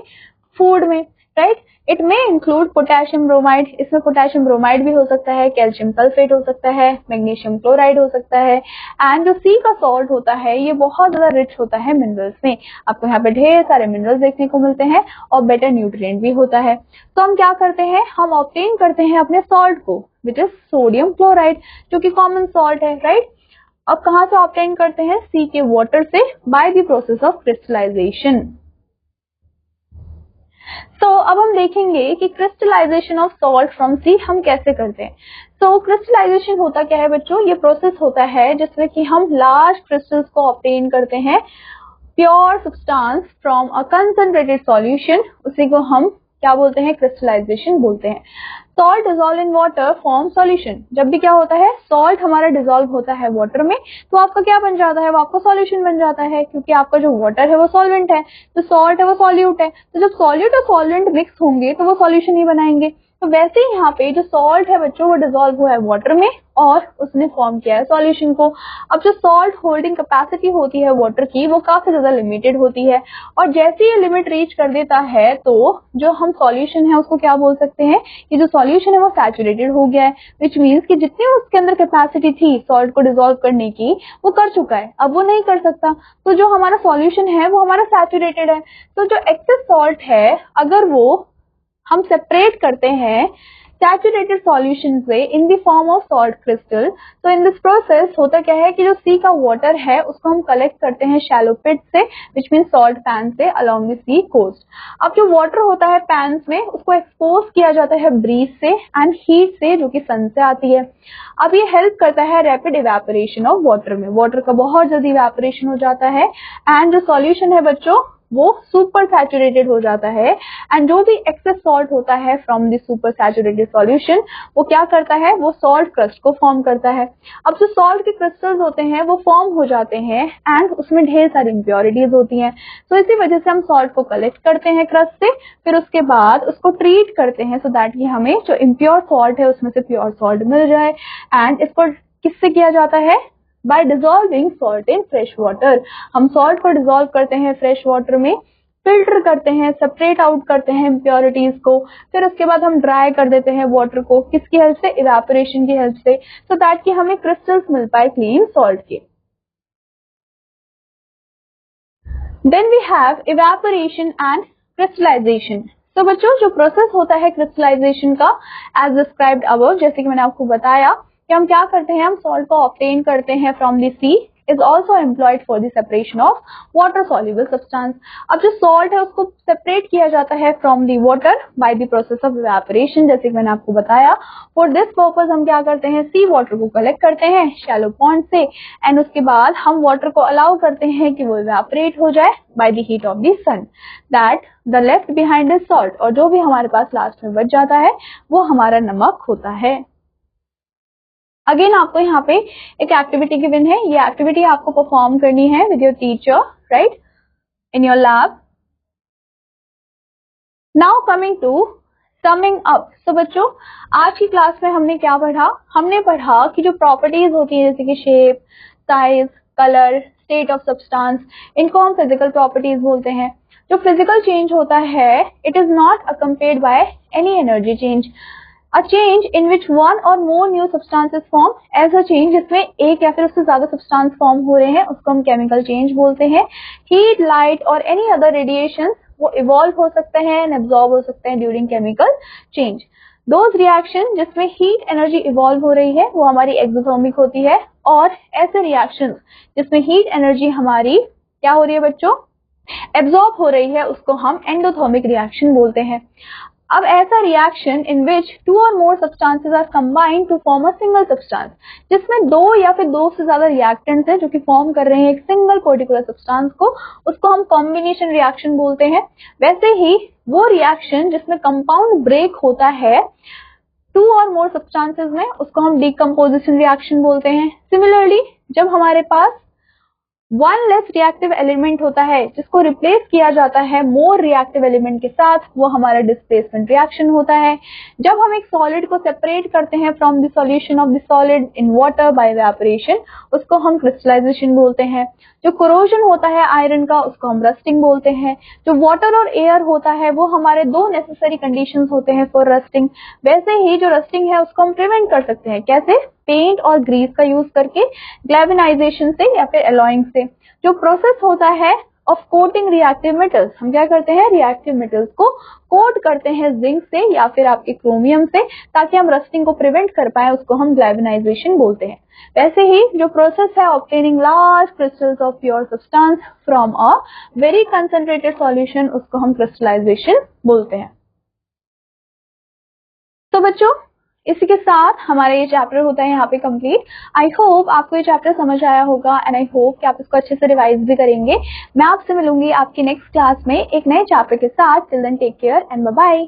फूड में, right. It may include potassium bromide, इसमें पोटेशियम ब्रोमाइड भी हो सकता है, कैल्शियम सल्फेट हो सकता है, मैग्नीशियम क्लोराइड हो सकता है। एंड जो सी का सॉल्ट होता है ये बहुत ज्यादा रिच होता है मिनरल्स में, आपको यहाँ पे ढेर सारे मिनरल्स देखने को मिलते हैं और बेटर न्यूट्रिएंट भी होता है। तो हम क्या करते हैं, हम ऑब्टेन करते हैं अपने सॉल्ट को विच इज सोडियम क्लोराइड जो कि कॉमन सॉल्ट है, राइट। अब कहाँ से ऑब्टेन करते हैं, सी के वाटर से by the process of crystallisation. तो अब हम देखेंगे कि crystallisation of salt from sea हम कैसे करते हैं। तो क्रिस्टलाइजेशन होता क्या है बच्चों, ये प्रोसेस होता है जिसमें कि हम लार्ज क्रिस्टल्स को ऑब्टेन करते हैं pure substance from a concentrated solution, उसी को हम क्या बोलते हैं, क्रिस्टलाइजेशन बोलते हैं। Salt dissolve in water form solution, जब भी क्या होता है सॉल्ट हमारा डिजोल्व होता है वाटर में तो आपका क्या बन जाता है, वो आपका सॉल्यूशन बन जाता है, क्योंकि आपका जो वाटर है वो सॉल्वेंट है, तो सॉल्ट है वो सॉल्यूट है, तो जब सॉल्यूट और सॉल्वेंट मिक्स होंगे तो वो सॉल्यूशन ही बनाएंगे। तो वैसे ही यहाँ पे जो सॉल्ट है बच्चों वो डिजोल्व हुआ है वाटर में और उसने फॉर्म किया है सॉल्यूशन को। अब जो सॉल्ट होल्डिंग कैपेसिटी होती है वाटर की वो काफी ज्यादा लिमिटेड होती है और जैसे ये लिमिट रीच कर देता है तो जो हम सॉल्यूशन है उसको क्या बोल सकते हैं कि जो सॉल्यूशन है वो सैचुरेटेड हो गया है, विच मीन्स कि जितनी उसके अंदर कैपेसिटी थी सॉल्ट को डिजोल्व करने की वो कर चुका है, अब वो नहीं कर सकता। तो जो हमारा सॉल्यूशन है वो हमारा सैचुरेटेड है। तो जो एक्सेस सॉल्ट है अगर वो हम सेपरेट करते हैं सैचुरेटेड सॉल्यूशन से इन the form of salt crystal, तो इन दिस प्रोसेस होता क्या है कि जो सी का वाटर है उसको हम कलेक्ट करते हैं शैलो पिट से विच मीन सॉल्ट पैन से अलोंग द सी कोस्ट। अब जो वाटर होता है पैन्स में उसको एक्सपोज किया जाता है ब्रीज से एंड हीट से जो कि सन से आती है। अब ये हेल्प करता है रैपिड इवेपोरेशन ऑफ वाटर में, वाटर का बहुत जल्दी इवेपोरेशन हो जाता है एंड जो सॉल्यूशन है बच्चों वो सुपर सैचुरेटेड हो जाता है एंड जो भी एक्सेस सॉल्ट होता है from the super saturated solution वो क्या करता है, वो सॉल्ट क्रस्ट को फॉर्म करता है। अब जो सॉल्ट के क्रिस्टल्स होते हैं वो फॉर्म हो जाते हैं एंड उसमें ढेर सारी इम्प्योरिटीज होती हैं, तो इसी वजह से हम सॉल्ट को कलेक्ट करते हैं क्रस्ट से, फिर उसके बाद उसको ट्रीट करते हैं सो दैट कि हमें जो इम्प्योर सॉल्ट है उसमें से प्योर सॉल्ट मिल जाए। एंड इसको किससे किया जाता है, by dissolving salt in fresh water, हम सॉल्ट को डिजोल्व करते हैं फ्रेश वाटर में, फिल्टर करते हैं, सेपरेट आउट करते हैं इम्प्योरिटीज को, फिर उसके बाद हम ड्राई कर देते हैं वाटर को, किसकी हेल्प से, इवेपोरेशन की हेल्प से, सो दैट कि हमें क्रिस्टल्स मिल पाए क्लीन सॉल्ट के। Then we have evaporation and crystallisation. तो बच्चों जो प्रोसेस होता है क्रिस्टलाइजेशन का एज डिस्क्राइब्ड अबव, जैसे कि मैंने आपको बताया कि हम क्या करते हैं, हम सॉल्ट को ऑब्टेन करते हैं from the sea, is also employed for the separation of water soluble substance. अब जो सॉल्ट है उसको सेपरेट किया जाता है from the water by the process of evaporation, जैसे कि मैंने आपको बताया। फॉर दिस पर्पज हम क्या करते हैं, सी वाटर को कलेक्ट करते हैं शैलो पॉन्ड से एंड उसके बाद हम वाटर को अलाउ करते हैं कि वो इवेपोरेट हो जाए by the heat of the sun, that the left behind is salt, और जो भी हमारे पास लास्ट में बच जाता है वो हमारा नमक होता है। अगेन आपको यहाँ पे एक एक्टिविटी गिवन है, ये एक्टिविटी आपको परफॉर्म करनी है with your teacher, right, in your lab. Now coming to summing up. तो बच्चों आज की क्लास में हमने क्या पढ़ा, हमने पढ़ा कि जो प्रॉपर्टीज होती है जैसे कि shape, size, colour, state of substance, इनको हम फिजिकल प्रॉपर्टीज बोलते हैं। जो फिजिकल चेंज होता है it is not accompanied by any energy change. A change in which one or more new substances form, ऐसा change जिसमें एक या फिर उससे ज्यादा substance form हो रहे हैं उसको हम chemical change बोलते हैं। Heat, light और any other radiations वो evolve हो सकते हैं and absorb हो सकते हैं during chemical change। Those reaction जिसमें heat energy evolve हो रही है वो हमारी exothermic होती है, और ऐसे reactions जिसमें heat energy हमारी क्या हो रही है बच्चों, absorb हो रही है उसको हम endothermic reaction बोलते हैं। अब ऐसा रिएक्शन इन विच 2 और more substances are combined to form a single substance, जिसमें 2 या फिर 2 से ज्यादा रिएक्टेंट्स हैं जो कि फॉर्म कर रहे हैं एक सिंगल पर्टिकुलर सब्सटेंस को, उसको हम कॉम्बिनेशन रिएक्शन बोलते हैं। वैसे ही वो रिएक्शन जिसमें कंपाउंड ब्रेक होता है 2 और मोर सब्सटेंसेस में, उसको हम डिकम्पोजिशन रिएक्शन बोलते हैं। सिमिलरली जब हमारे पास वन लेस रिएक्टिव एलिमेंट होता है जिसको रिप्लेस किया जाता है मोर रिएक्टिव एलिमेंट के साथ, वो हमारा डिस्प्लेसमेंट रिएक्शन होता है। जब हम एक सॉलिड को सेपरेट करते हैं from the solution of the solid in water bye evaporation, उसको हम क्रिस्टलाइजेशन बोलते हैं। जो कोरोजन होता है आयरन का, उसको हम रस्टिंग बोलते हैं। जो वाटर और एयर होता है वो हमारे 2 नेसेसरी कंडीशंस होते हैं फॉर रस्टिंग। वैसे ही जो रस्टिंग है उसको हम प्रिवेंट कर सकते हैं, कैसे? पेंट और ग्रीस का यूज करके, ग्लैवेनाइजेशन से या फिर एलॉइंग से। जो प्रोसेस होता है ऑफ कोटिंग रिएक्टिव मेटल्स, हम क्या करते हैं, रिएक्टिव मेटल्स को कोट करते हैं जिंक से या फिर आपके क्रोमियम से, ताकि हम रस्टिंग को प्रिवेंट कर पाए, उसको हम ग्लैवेनाइजेशन बोलते हैं। वैसे ही जो प्रोसेस है obtaining large crystals of pure substance from a very concentrated solution, उसको हम क्रिस्टलाइजेशन बोलते हैं। तो बच्चों, इसी के साथ हमारा ये चैप्टर होता है यहाँ पे कंप्लीट। आई होप आपको ये चैप्टर समझ आया होगा एंड आई होप कि आप इसको अच्छे से रिवाइज भी करेंगे। मैं आपसे मिलूंगी आपकी नेक्स्ट क्लास में एक नए चैप्टर के साथ। Till then take care and bye bye.